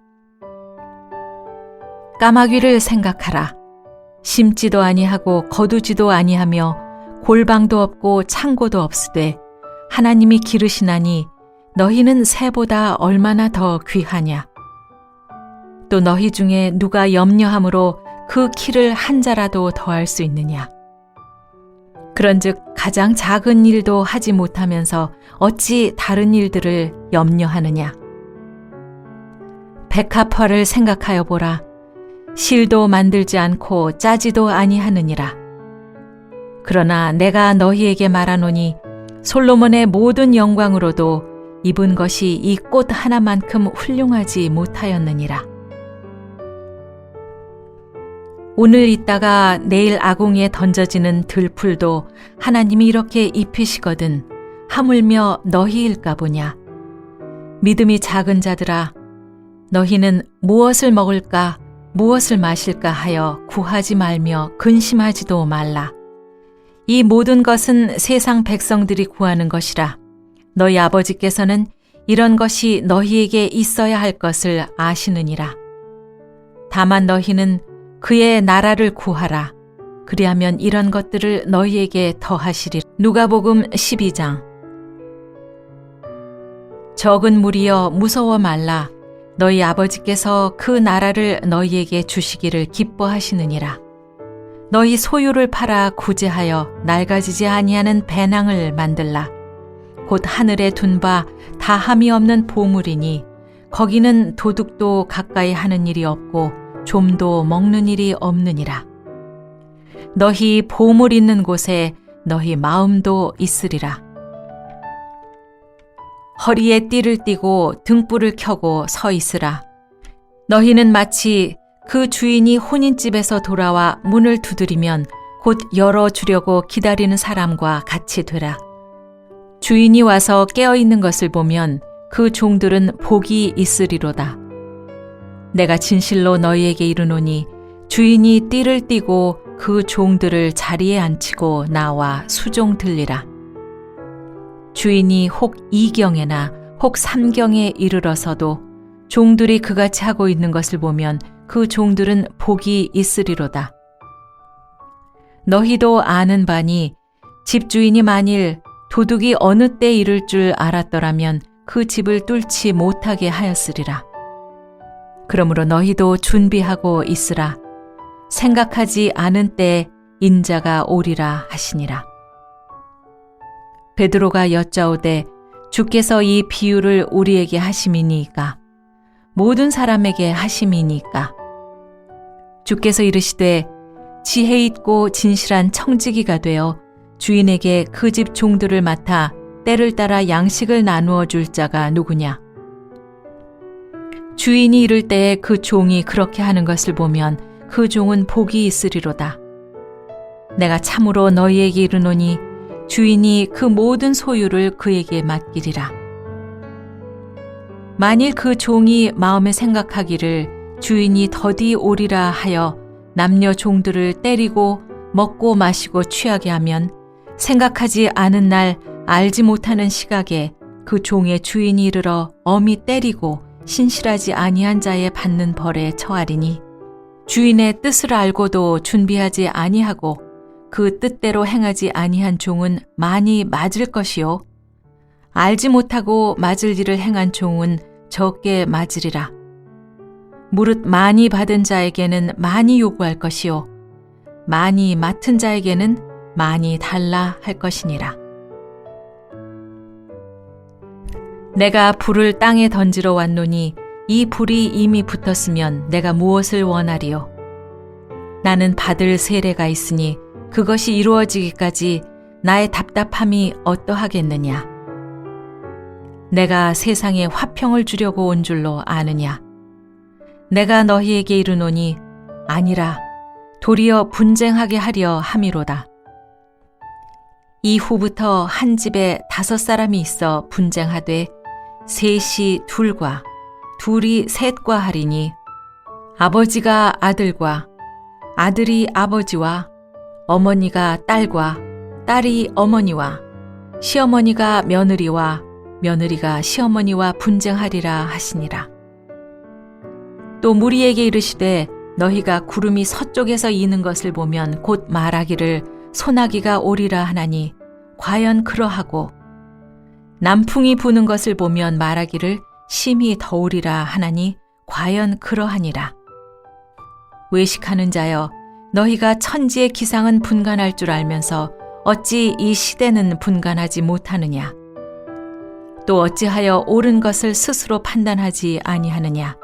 까마귀를 생각하라. 심지도 아니하고 거두지도 아니하며 골방도 없고 창고도 없으되 하나님이 기르시나니 너희는 새보다 얼마나 더 귀하냐. 또 너희 중에 누가 염려함으로 그 키를 한 자라도 더할 수 있느냐. 그런즉 가장 작은 일도 하지 못하면서 어찌 다른 일들을 염려하느냐. 백합화를 생각하여 보라. 실도 만들지 않고 짜지도 아니하느니라. 그러나 내가 너희에게 말하노니 솔로몬의 모든 영광으로도 입은 것이 이 꽃 하나만큼 훌륭하지 못하였느니라. 오늘 있다가 내일 아궁이에 던져지는 들풀도 하나님이 이렇게 입히시거든 하물며 너희일까 보냐. 믿음이 작은 자들아, 너희는 무엇을 먹을까 무엇을 마실까 하여 구하지 말며 근심하지도 말라. 이 모든 것은 세상 백성들이 구하는 것이라. 너희 아버지께서는 이런 것이 너희에게 있어야 할 것을 아시느니라. 다만 너희는 그의 나라를 구하라. 그리하면 이런 것들을 너희에게 더하시리라. 누가복음 12장. 적은 무리여 무서워 말라. 너희 아버지께서 그 나라를 너희에게 주시기를 기뻐하시느니라. 너희 소유를 팔아 구제하여 낡아지지 아니하는 배낭을 만들라. 곧 하늘에 둔 바 다함이 없는 보물이니 거기는 도둑도 가까이 하는 일이 없고 좀도 먹는 일이 없느니라. 너희 보물 있는 곳에 너희 마음도 있으리라. 허리에 띠를 띠고 등불을 켜고 서 있으라. 너희는 마치 그 주인이 혼인집에서 돌아와 문을 두드리면 곧 열어주려고 기다리는 사람과 같이 되라. 주인이 와서 깨어있는 것을 보면 그 종들은 복이 있으리로다. 내가 진실로 너희에게 이르노니 주인이 띠를 띠고 그 종들을 자리에 앉히고 나와 수종 들리라. 주인이 혹 2경에나 혹 3경에 이르러서도 종들이 그같이 하고 있는 것을 보면 그 종들은 복이 있으리로다. 너희도 아는 바니 집주인이 만일 도둑이 어느 때 이를 줄 알았더라면 그 집을 뚫지 못하게 하였으리라. 그러므로 너희도 준비하고 있으라. 생각하지 않은 때에 인자가 오리라 하시니라. 베드로가 여짜오되 주께서 이 비유를 우리에게 하심이니이까 모든 사람에게 하심이니까. 주께서 이르시되 지혜 있고 진실한 청지기가 되어 주인에게 그 집 종들을 맡아 때를 따라 양식을 나누어 줄 자가 누구냐. 주인이 이를 때에 그 종이 그렇게 하는 것을 보면 그 종은 복이 있으리로다. 내가 참으로 너희에게 이르노니 주인이 그 모든 소유를 그에게 맡기리라. 만일 그 종이 마음에 생각하기를 주인이 더디 오리라 하여 남녀 종들을 때리고 먹고 마시고 취하게 하면 생각하지 않은 날 알지 못하는 시각에 그 종의 주인이 이르러 엄히 때리고 신실하지 아니한 자의 받는 벌에 처하리니 주인의 뜻을 알고도 준비하지 아니하고 그 뜻대로 행하지 아니한 종은 많이 맞을 것이요 알지 못하고 맞을 일을 행한 종은 적게 맞으리라. 무릇 많이 받은 자에게는 많이 요구할 것이요 많이 맡은 자에게는 많이 달라 할 것이니라. 내가 불을 땅에 던지러 왔노니 이 불이 이미 붙었으면 내가 무엇을 원하리요? 나는 받을 세례가 있으니 그것이 이루어지기까지 나의 답답함이 어떠하겠느냐? 내가 세상에 화평을 주려고 온 줄로 아느냐? 내가 너희에게 이르노니 아니라 도리어 분쟁하게 하려 함이로다. 이후부터 한 집에 5 사람이 있어 분쟁하되 셋이 둘과 둘이 셋과 하리니 아버지가 아들과 아들이 아버지와 어머니가 딸과 딸이 어머니와 시어머니가 며느리와 며느리가 시어머니와 분쟁하리라 하시니라. 또 무리에게 이르시되 너희가 구름이 서쪽에서 이는 것을 보면 곧 말하기를 소나기가 오리라 하나니 과연 그러하고 남풍이 부는 것을 보면 말하기를 심히 더우리라 하나니 과연 그러하니라. 외식하는 자여 너희가 천지의 기상은 분간할 줄 알면서 어찌 이 시대는 분간하지 못하느냐. 또 어찌하여 옳은 것을 스스로 판단하지 아니하느냐.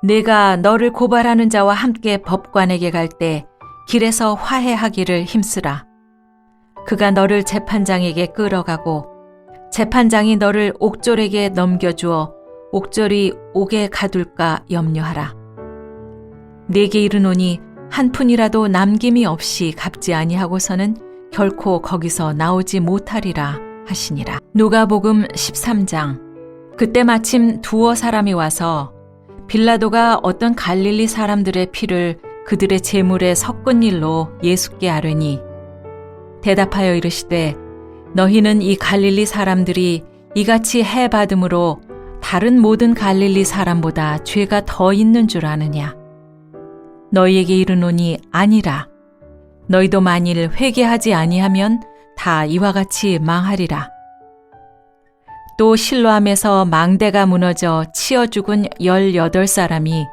내가 너를 고발하는 자와 함께 법관에게 갈 때 길에서 화해하기를 힘쓰라. 그가 너를 재판장에게 끌어가고 재판장이 너를 옥졸에게 넘겨주어 옥졸이 옥에 가둘까 염려하라. 네게 이르노니 한 푼이라도 남김이 없이 갚지 아니하고서는 결코 거기서 나오지 못하리라 하시니라. 누가복음 13장. 그때 마침 두어 사람이 와서 빌라도가 어떤 갈릴리 사람들의 피를 그들의 제물에 섞은 일로 예수께 아뢰니 대답하여 이르시되 너희는 이 갈릴리 사람들이 이같이 해 받음으로 다른 모든 갈릴리 사람보다 죄가 더 있는 줄 아느냐. 너희에게 이르노니 아니라. 너희도 만일 회개하지 아니하면 다 이와 같이 망하리라. 또 실로암에서 망대가 무너져 치어 죽은 18사람이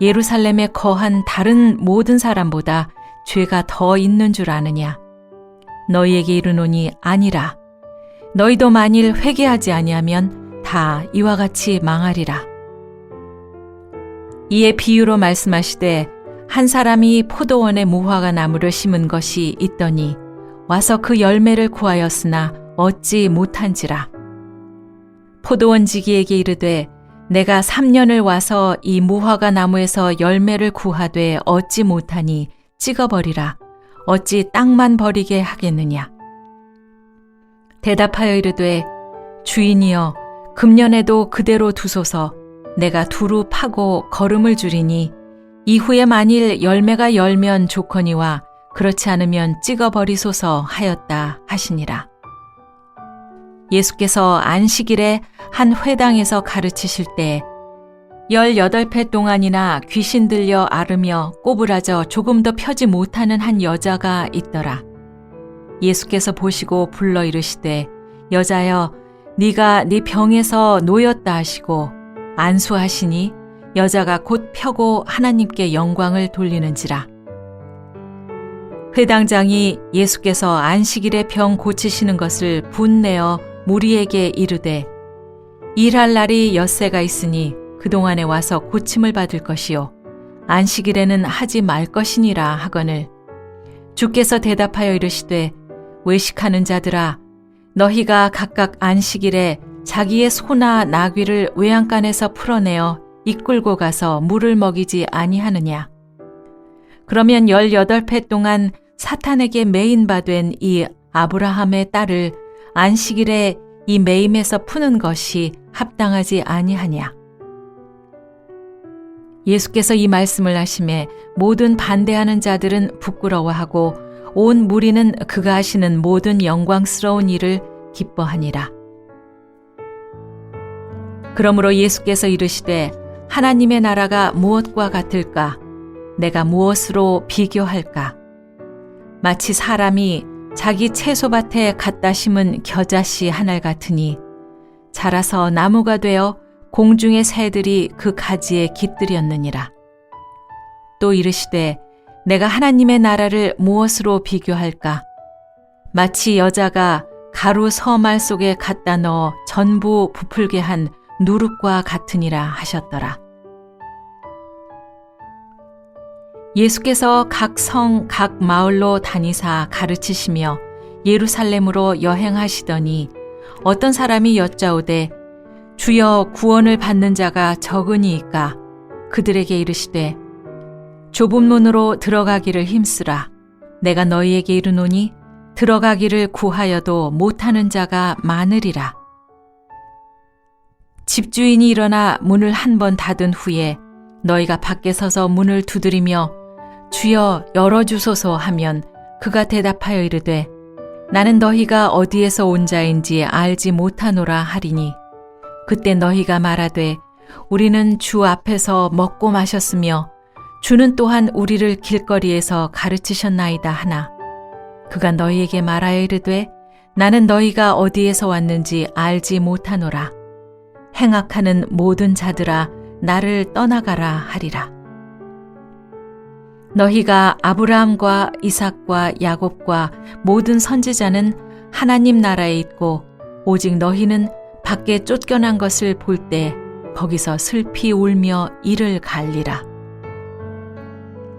예루살렘에 거한 다른 모든 사람보다 죄가 더 있는 줄 아느냐. 너희에게 이르노니 아니라. 너희도 만일 회개하지 아니하면 다 이와 같이 망하리라. 이에 비유로 말씀하시되 한 사람이 포도원에 무화과 나무를 심은 것이 있더니 와서 그 열매를 구하였으나 얻지 못한지라. 포도원지기에게 이르되 내가 3년을 와서 이 무화과 나무에서 열매를 구하되 얻지 못하니 찍어버리라. 어찌 땅만 버리게 하겠느냐. 대답하여 이르되 주인이여 금년에도 그대로 두소서. 내가 두루 파고 거름을 주리니 이후에 만일 열매가 열면 좋거니와 그렇지 않으면 찍어버리소서 하였다 하시니라. 예수께서 안식일에 한 회당에서 가르치실 때 18회 동안이나 귀신 들려 앓으며 꼬부라져 조금 더 펴지 못하는 한 여자가 있더라. 예수께서 보시고 불러 이르시되 여자여 네가 네 병에서 놓였다 하시고 안수하시니 여자가 곧 펴고 하나님께 영광을 돌리는지라. 회당장이 예수께서 안식일에 병 고치시는 것을 분내어 무리에게 이르되 일할 날이 엿새가 있으니 그동안에 와서 고침을 받을 것이요 안식일에는 하지 말 것이니라 하거늘 주께서 대답하여 이르시되 외식하는 자들아 너희가 각각 안식일에 자기의 소나 나귀를 외양간에서 풀어내어 이끌고 가서 물을 먹이지 아니하느냐. 그러면 18회 동안 사탄에게 매인바된 이 아브라함의 딸을 안식일에 이 매임에서 푸는 것이 합당하지 아니하냐. 예수께서 이 말씀을 하심에 모든 반대하는 자들은 부끄러워하고 온 무리는 그가 하시는 모든 영광스러운 일을 기뻐하니라. 그러므로 예수께서 이르시되 하나님의 나라가 무엇과 같을까? 내가 무엇으로 비교할까? 마치 사람이 자기 채소밭에 갖다 심은 겨자씨 한 알 같으니 자라서 나무가 되어 공중의 새들이 그 가지에 깃들였느니라. 또 이르시되 내가 하나님의 나라를 무엇으로 비교할까? 마치 여자가 가루 서말 속에 갖다 넣어 전부 부풀게 한 누룩과 같으니라 하셨더라. 예수께서 각 성, 각 마을로 다니사 가르치시며 예루살렘으로 여행하시더니 어떤 사람이 여짜오되 주여 구원을 받는 자가 적으니이까 그들에게 이르시되 좁은 문으로 들어가기를 힘쓰라. 내가 너희에게 이르노니 들어가기를 구하여도 못하는 자가 많으리라. 집주인이 일어나 문을 한 번 닫은 후에 너희가 밖에 서서 문을 두드리며 주여 열어주소서 하면 그가 대답하여 이르되 나는 너희가 어디에서 온 자인지 알지 못하노라 하리니 그때 너희가 말하되 우리는 주 앞에서 먹고 마셨으며 주는 또한 우리를 길거리에서 가르치셨나이다 하나 그가 너희에게 말하여 이르되 나는 너희가 어디에서 왔는지 알지 못하노라 행악하는 모든 자들아 나를 떠나가라 하리라. 너희가 아브라함과 이삭과 야곱과 모든 선지자는 하나님 나라에 있고 오직 너희는 밖에 쫓겨난 것을 볼 때 거기서 슬피 울며 이를 갈리라.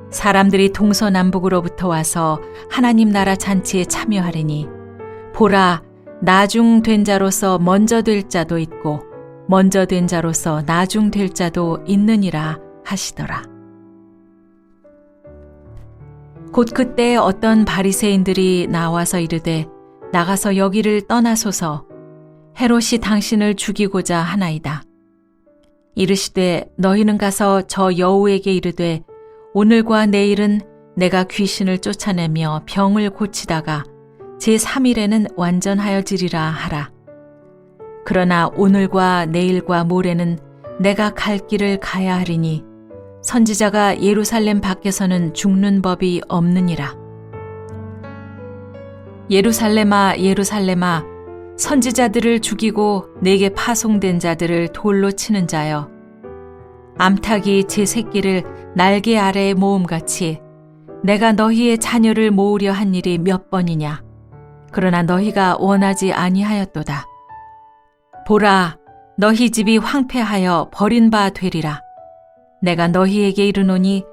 사람들이 동서남북으로부터 와서 하나님 나라 잔치에 참여하리니 보라 나중 된 자로서 먼저 될 자도 있고 먼저 된 자로서 나중 될 자도 있느니라 하시더라. 곧 그때 어떤 바리새인들이 나와서 이르되 나가서 여기를 떠나소서 헤롯이 당신을 죽이고자 하나이다. 이르시되 너희는 가서 저 여우에게 이르되 오늘과 내일은 내가 귀신을 쫓아내며 병을 고치다가 제3일에는 완전하여지리라 하라. 그러나 오늘과 내일과 모레는 내가 갈 길을 가야 하리니 선지자가 예루살렘 밖에서는 죽는 법이 없느니라. 예루살렘아 예루살렘아 선지자들을 죽이고 내게 파송된 자들을 돌로 치는 자여 암탉이 제 새끼를 날개 아래에 모음같이 내가 너희의 자녀를 모으려 한 일이 몇 번이냐 그러나 너희가 원하지 아니하였도다. 보라 너희 집이 황폐하여 버린 바 되리라. 내가 너희에게 이르노니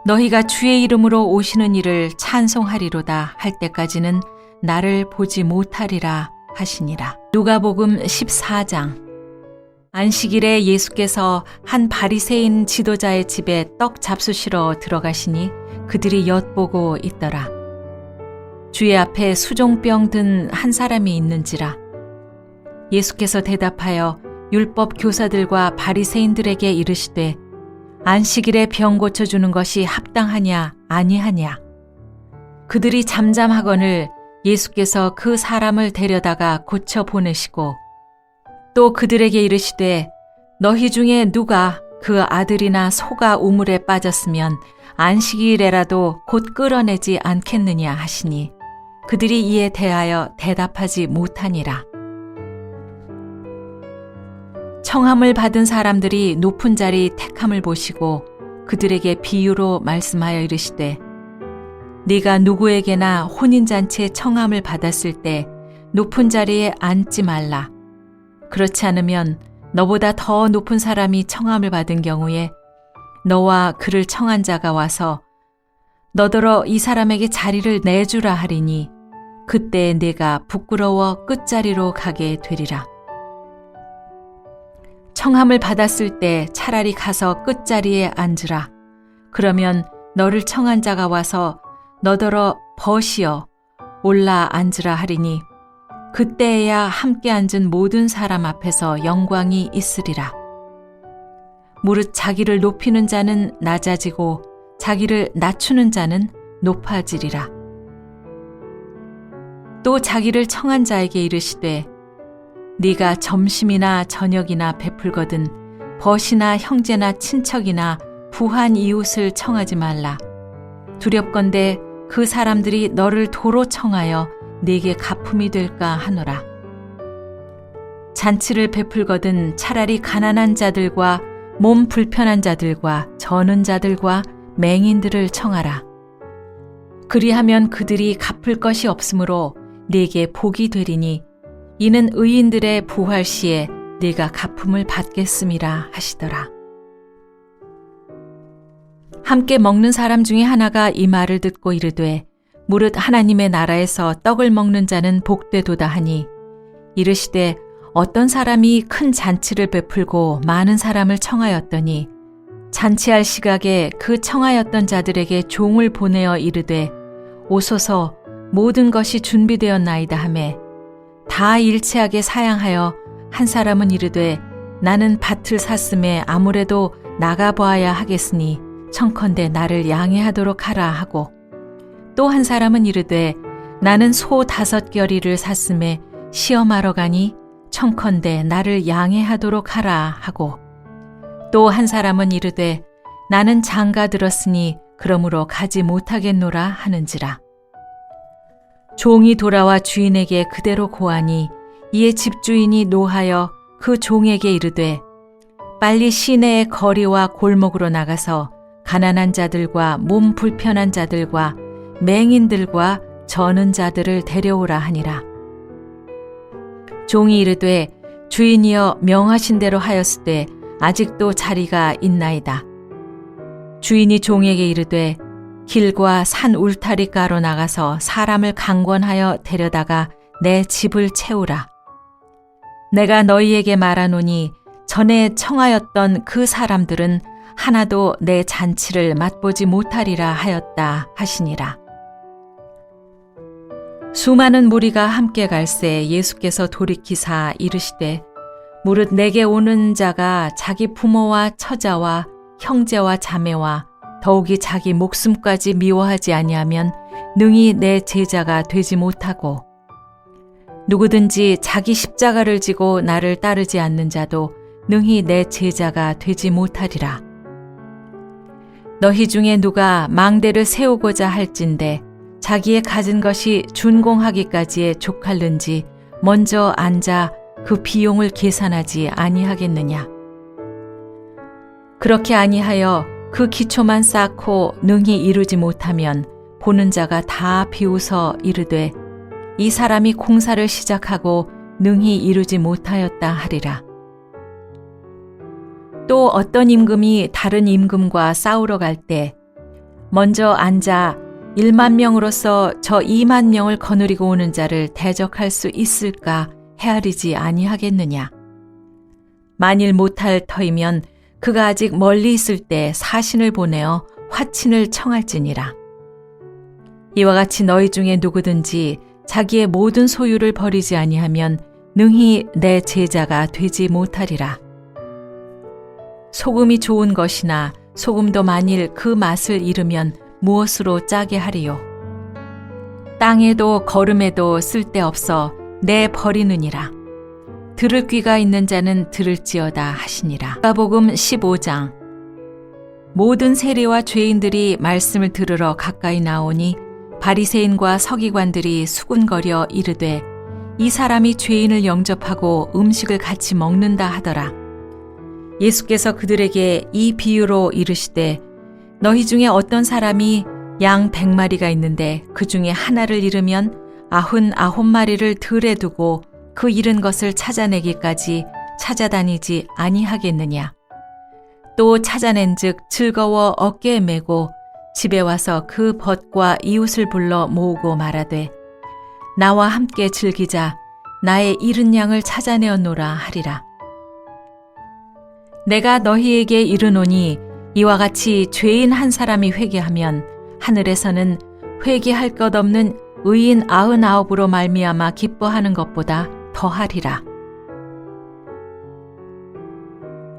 너희가 주의 이름으로 오시는 이를 찬송하리로다 할 때까지는 나를 보지 못하리라 하시니라. 누가복음 14장. 안식일에 예수께서 한 바리새인 지도자의 집에 떡 잡수시러 들어가시니 그들이 엿보고 있더라. 주의 앞에 수종병 든 한 사람이 있는지라. 예수께서 대답하여 율법 교사들과 바리새인들에게 이르시되 안식일에 병 고쳐주는 것이 합당하냐 아니하냐. 그들이 잠잠하거늘 예수께서 그 사람을 데려다가 고쳐 보내시고 또 그들에게 이르시되 너희 중에 누가 그 아들이나 소가 우물에 빠졌으면 안식일에라도 곧 끌어내지 않겠느냐 하시니 그들이 이에 대하여 대답하지 못하니라. 청함을 받은 사람들이 높은 자리 택함을 보시고 그들에게 비유로 말씀하여 이르시되 네가 누구에게나 혼인잔치에 청함을 받았을 때 높은 자리에 앉지 말라. 그렇지 않으면 너보다 더 높은 사람이 청함을 받은 경우에 너와 그를 청한 자가 와서 너더러 이 사람에게 자리를 내주라 하리니 그때 네가 부끄러워 끝자리로 가게 되리라. 청함을 받았을 때 차라리 가서 끝자리에 앉으라. 그러면 너를 청한 자가 와서 너더러 벗이여 올라 앉으라 하리니 그때에야 함께 앉은 모든 사람 앞에서 영광이 있으리라. 무릇 자기를 높이는 자는 낮아지고 자기를 낮추는 자는 높아지리라. 또 자기를 청한 자에게 이르시되 네가 점심이나 저녁이나 베풀거든 벗이나 형제나 친척이나 부한 이웃을 청하지 말라. 두렵건대 그 사람들이 너를 도로 청하여 네게 가품이 될까 하노라. 잔치를 베풀거든 차라리 가난한 자들과 몸 불편한 자들과 저는 자들과 맹인들을 청하라. 그리하면 그들이 갚을 것이 없으므로 네게 복이 되리니 이는 의인들의 부활 시에 네가 가품을 받겠음이라 하시더라. 함께 먹는 사람 중에 하나가 이 말을 듣고 이르되 무릇 하나님의 나라에서 떡을 먹는 자는 복되도다 하니 이르시되 어떤 사람이 큰 잔치를 베풀고 많은 사람을 청하였더니 잔치할 시각에 그 청하였던 자들에게 종을 보내어 이르되 오소서 모든 것이 준비되었나이다 하매 다 일체하게 사양하여 한 사람은 이르되 나는 밭을 샀음에 아무래도 나가보아야 하겠으니 청컨대 나를 양해하도록 하라 하고, 또 한 사람은 이르되 나는 소 5겨리를 샀음에 시험하러 가니 청컨대 나를 양해하도록 하라 하고, 또 한 사람은 이르되 나는 장가 들었으니 그러므로 가지 못하겠노라 하는지라. 종이 돌아와 주인에게 그대로 고하니 이에 집주인이 노하여 그 종에게 이르되 빨리 시내의 거리와 골목으로 나가서 가난한 자들과 몸 불편한 자들과 맹인들과 저는 자들을 데려오라 하니라. 종이 이르되 주인이여 명하신 대로 하였으되 아직도 자리가 있나이다. 주인이 종에게 이르되 길과 산 울타리가로 나가서 사람을 강권하여 데려다가 내 집을 채우라. 내가 너희에게 말하노니 전에 청하였던 그 사람들은 하나도 내 잔치를 맛보지 못하리라 하였다 하시니라. 수많은 무리가 함께 갈새 예수께서 돌이키사 이르시되 무릇 내게 오는 자가 자기 부모와 처자와 형제와 자매와 더욱이 자기 목숨까지 미워하지 아니하면 능히 내 제자가 되지 못하고, 누구든지 자기 십자가를 지고 나를 따르지 않는 자도 능히 내 제자가 되지 못하리라. 너희 중에 누가 망대를 세우고자 할진대 자기의 가진 것이 준공하기까지에 족할는지 먼저 앉아 그 비용을 계산하지 아니하겠느냐. 그렇게 아니하여 그 기초만 쌓고 능히 이루지 못하면 보는 자가 다 비웃어 이르되 이 사람이 공사를 시작하고 능히 이루지 못하였다 하리라. 또 어떤 임금이 다른 임금과 싸우러 갈 때 먼저 앉아 1만 명으로서 저 2만 명을 거느리고 오는 자를 대적할 수 있을까 헤아리지 아니하겠느냐. 만일 못할 터이면 그가 아직 멀리 있을 때 사신을 보내어 화친을 청할지니라. 이와 같이 너희 중에 누구든지 자기의 모든 소유를 버리지 아니하면 능히 내 제자가 되지 못하리라. 소금이 좋은 것이나 소금도 만일 그 맛을 잃으면 무엇으로 짜게 하리요. 땅에도 거름에도 쓸데없어 내 버리느니라. 들을 귀가 있는 자는 들을지어다 하시니라. 누가복음 15장. 모든 세리와 죄인들이 말씀을 들으러 가까이 나오니 바리새인과 서기관들이 수군거려 이르되 이 사람이 죄인을 영접하고 음식을 같이 먹는다 하더라. 예수께서 그들에게 이 비유로 이르시되 너희 중에 어떤 사람이 양 100마리가 있는데 그 중에 하나를 잃으면 99마리를 들에 두고 그 잃은 것을 찾아내기까지 찾아다니지 아니하겠느냐. 또 찾아낸즉 즐거워 어깨에 메고 집에 와서 그 벗과 이웃을 불러 모으고 말하되 나와 함께 즐기자. 나의 잃은 양을 찾아내었노라 하리라. 내가 너희에게 이르노니 이와 같이 죄인 한 사람이 회개하면 하늘에서는 회개할 것 없는 의인 99으로 말미암아 기뻐하는 것보다 더하리라.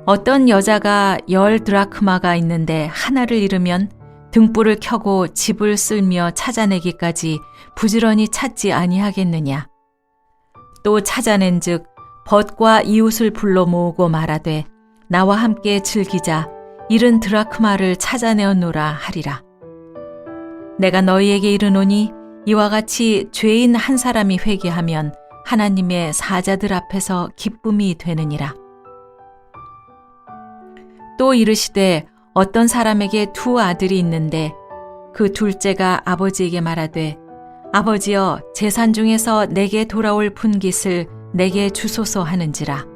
어떤 여자가 10 드라크마가 있는데 하나를 잃으면 등불을 켜고 집을 쓸며 찾아내기까지 부지런히 찾지 아니하겠느냐. 또 찾아낸즉 벗과 이웃을 불러 모으고 말하되 나와 함께 즐기자. 잃은 드라크마를 찾아내었노라 하리라. 내가 너희에게 이르노니 이와 같이 죄인 한 사람이 회개하면 하나님의 사자들 앞에서 기쁨이 되느니라. 또 이르시되 어떤 사람에게 2 아들이 있는데 그 둘째가 아버지에게 말하되 아버지여 재산 중에서 내게 돌아올 분깃을 내게 주소서 하는지라.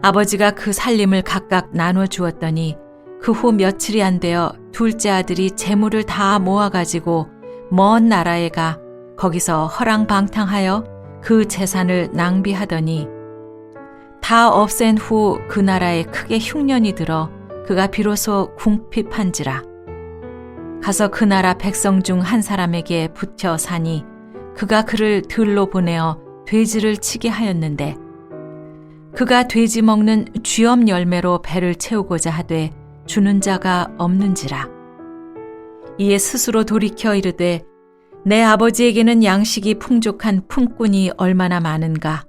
아버지가 그 살림을 각각 나눠 주었더니 그 후 며칠이 안 되어 둘째 아들이 재물을 다 모아가지고 먼 나라에 가 거기서 허랑방탕하여 그 재산을 낭비하더니 다 없앤 후 그 나라에 크게 흉년이 들어 그가 비로소 궁핍한지라. 가서 그 나라 백성 중 한 사람에게 붙여 사니 그가 그를 들로 보내어 돼지를 치게 하였는데 그가 돼지 먹는 쥐엄 열매로 배를 채우고자 하되 주는 자가 없는지라. 이에 스스로 돌이켜 이르되 내 아버지에게는 양식이 풍족한 품꾼이 얼마나 많은가.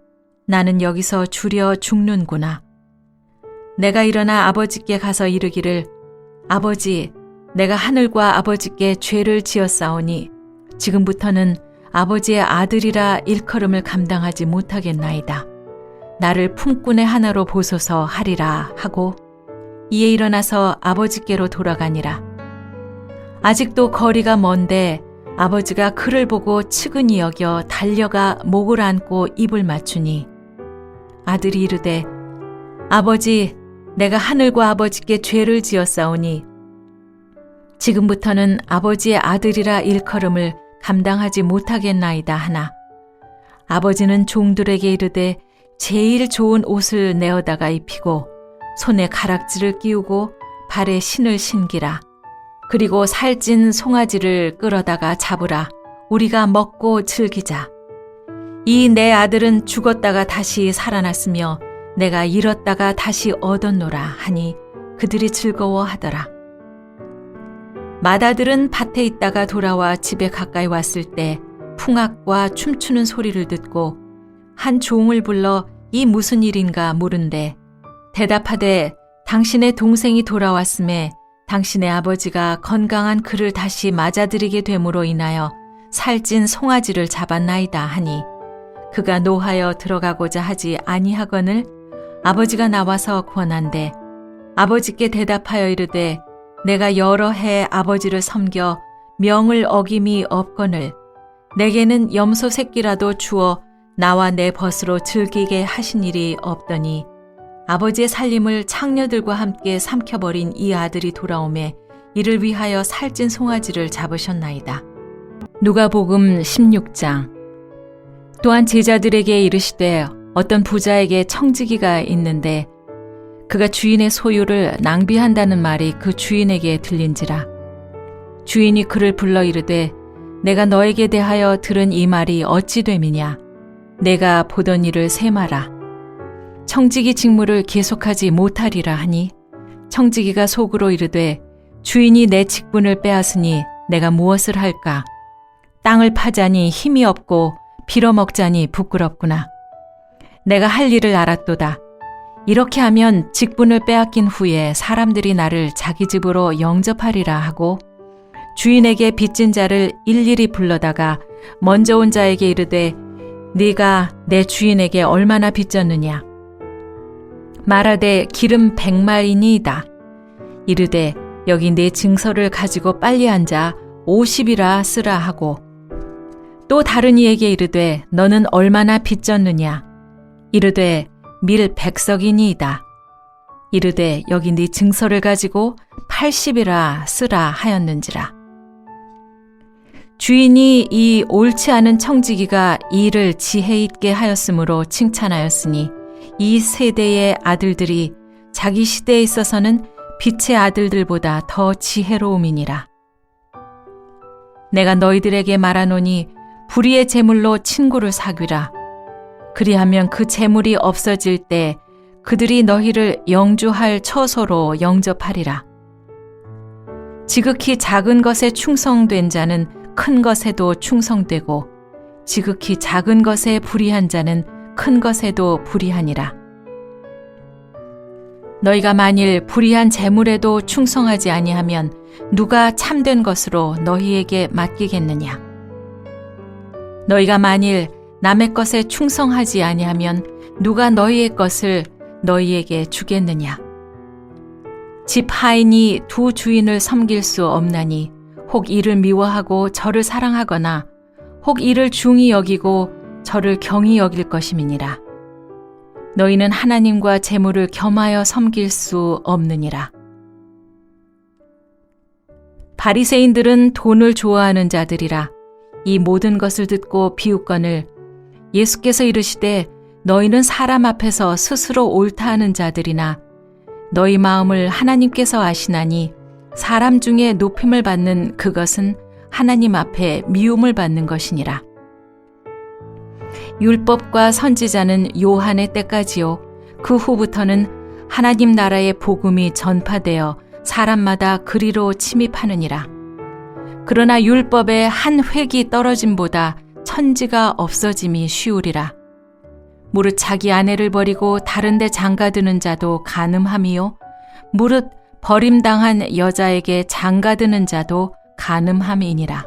나는 여기서 주려 죽는구나. 내가 일어나 아버지께 가서 이르기를 아버지, 내가 하늘과 아버지께 죄를 지었사오니 지금부터는 아버지의 아들이라 일컬음을 감당하지 못하겠나이다. 나를 품꾼의 하나로 보소서 하리라 하고 이에 일어나서 아버지께로 돌아가니라. 아직도 거리가 먼데 아버지가 그를 보고 측은히 여겨 달려가 목을 안고 입을 맞추니 아들이 이르되 아버지, 내가 하늘과 아버지께 죄를 지었사오니 지금부터는 아버지의 아들이라 일컬음을 감당하지 못하겠나이다 하나 아버지는 종들에게 이르되 제일 좋은 옷을 내어다가 입히고 손에 가락지를 끼우고 발에 신을 신기라. 그리고 살찐 송아지를 끌어다가 잡으라. 우리가 먹고 즐기자. 이 내 아들은 죽었다가 다시 살아났으며 내가 잃었다가 다시 얻었노라 하니 그들이 즐거워하더라. 맏아들은 밭에 있다가 돌아와 집에 가까이 왔을 때 풍악과 춤추는 소리를 듣고 한 종을 불러 이 무슨 일인가 물은데 대답하되 당신의 동생이 돌아왔음에 당신의 아버지가 건강한 그를 다시 맞아들이게 됨으로 인하여 살찐 송아지를 잡았나이다 하니 그가 노하여 들어가고자 하지 아니하거늘 아버지가 나와서 권한대 아버지께 대답하여 이르되 내가 여러 해 아버지를 섬겨 명을 어김이 없거늘 내게는 염소 새끼라도 주어 나와 내 벗으로 즐기게 하신 일이 없더니 아버지의 살림을 창녀들과 함께 삼켜버린 이 아들이 돌아오매 이를 위하여 살찐 송아지를 잡으셨나이다. 누가복음 16장. 또한 제자들에게 이르시되 어떤 부자에게 청지기가 있는데 그가 주인의 소유를 낭비한다는 말이 그 주인에게 들린지라. 주인이 그를 불러 이르되 내가 너에게 대하여 들은 이 말이 어찌 됨이냐. 내가 보던 일을 세마라. 청지기 직무를 계속하지 못하리라 하니 청지기가 속으로 이르되 주인이 내 직분을 빼앗으니 내가 무엇을 할까? 땅을 파자니 힘이 없고 빌어먹자니 부끄럽구나. 내가 할 일을 알았도다. 이렇게 하면 직분을 빼앗긴 후에 사람들이 나를 자기 집으로 영접하리라 하고 주인에게 빚진 자를 일일이 불러다가 먼저 온 자에게 이르되 네가 내 주인에게 얼마나 빚졌느냐? 말하되 기름 100마리니이다. 이르되 여기 내 증서를 가지고 빨리 앉아 50이라 쓰라 하고 또 다른 이에게 이르되 너는 얼마나 빚졌느냐? 이르되 밀 100석이니이다. 이르되 여기 네 증서를 가지고 80이라 쓰라 하였는지라. 주인이 이 옳지 않은 청지기가 이 일을 지혜 있게 하였으므로 칭찬하였으니 이 세대의 아들들이 자기 시대에 있어서는 빛의 아들들보다 더 지혜로움이니라. 내가 너희들에게 말하노니 불의의 재물로 친구를 사귀라. 그리하면 그 재물이 없어질 때 그들이 너희를 영주할 처소로 영접하리라. 지극히 작은 것에 충성된 자는 큰 것에도 충성되고 지극히 작은 것에 불의한 자는 큰 것에도 불의하니라. 너희가 만일 불의한 재물에도 충성하지 아니하면 누가 참된 것으로 너희에게 맡기겠느냐? 너희가 만일 남의 것에 충성하지 아니하면 누가 너희의 것을 너희에게 주겠느냐? 집 하인이 두 주인을 섬길 수 없나니 혹 이를 미워하고 저를 사랑하거나 혹 이를 중히 여기고 저를 경히 여길 것임이니라. 너희는 하나님과 재물을 겸하여 섬길 수 없느니라. 바리새인들은 돈을 좋아하는 자들이라. 이 모든 것을 듣고 비웃거늘 예수께서 이르시되 너희는 사람 앞에서 스스로 옳다 하는 자들이나 너희 마음을 하나님께서 아시나니 사람 중에 높임을 받는 그것은 하나님 앞에 미움을 받는 것이니라. 율법과 선지자는 요한의 때까지요 그 후부터는 하나님 나라의 복음이 전파되어 사람마다 그리로 침입하느니라. 그러나 율법의 한 획이 떨어짐보다 천지가 없어짐이 쉬우리라. 무릇 자기 아내를 버리고 다른 데 장가드는 자도 간음함이요 무릇 버림당한 여자에게 장가드는 자도 간음함이니라.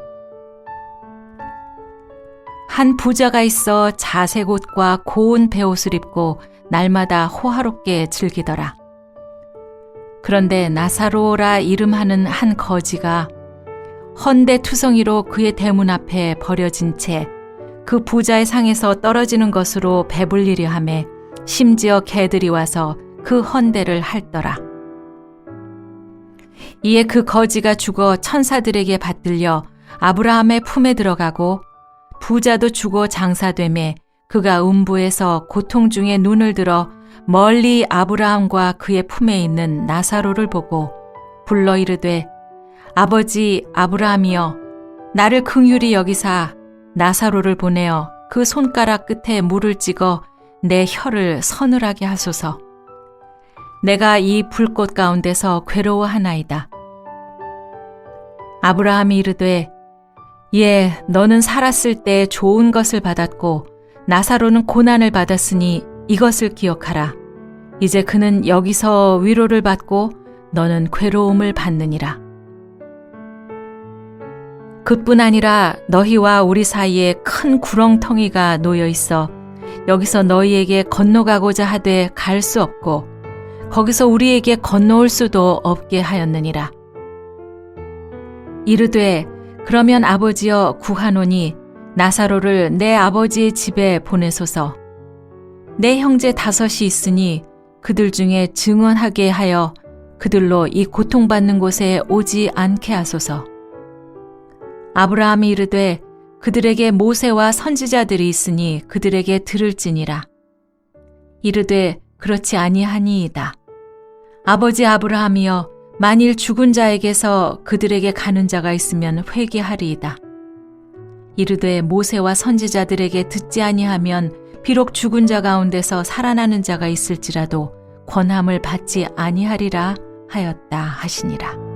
한 부자가 있어 자색 옷과 고운 베옷을 입고 날마다 호화롭게 즐기더라. 그런데 나사로라 이름하는 한 거지가 헌데 투성이로 그의 대문 앞에 버려진 채 그 부자의 상에서 떨어지는 것으로 배불리려 하매 심지어 개들이 와서 그 헌데를 핥더라. 이에 그 거지가 죽어 천사들에게 받들려 아브라함의 품에 들어가고 부자도 죽어 장사되매 그가 음부에서 고통 중에 눈을 들어 멀리 아브라함과 그의 품에 있는 나사로를 보고 불러 이르되 아버지 아브라함이여 나를 긍휼히 여기사 나사로를 보내어 그 손가락 끝에 물을 찍어 내 혀를 서늘하게 하소서. 내가 이 불꽃 가운데서 괴로워하나이다. 아브라함이 이르되 예, 너는 살았을 때 좋은 것을 받았고 나사로는 고난을 받았으니 이것을 기억하라. 이제 그는 여기서 위로를 받고 너는 괴로움을 받느니라. 그뿐 아니라 너희와 우리 사이에 큰 구렁텅이가 놓여 있어 여기서 너희에게 건너가고자 하되 갈 수 없고 거기서 우리에게 건너올 수도 없게 하였느니라. 이르되 그러면 아버지여 구하노니 나사로를 내 아버지의 집에 보내소서. 내 형제 5이 있으니 그들 중에 증언하게 하여 그들로 이 고통받는 곳에 오지 않게 하소서. 아브라함이 이르되 그들에게 모세와 선지자들이 있으니 그들에게 들을지니라. 이르되 그렇지 아니하니이다. 아버지 아브라함이여 만일 죽은 자에게서 그들에게 가는 자가 있으면 회개하리이다. 이르되 모세와 선지자들에게 듣지 아니하면 비록 죽은 자 가운데서 살아나는 자가 있을지라도 권함을 받지 아니하리라 하였다 하시니라.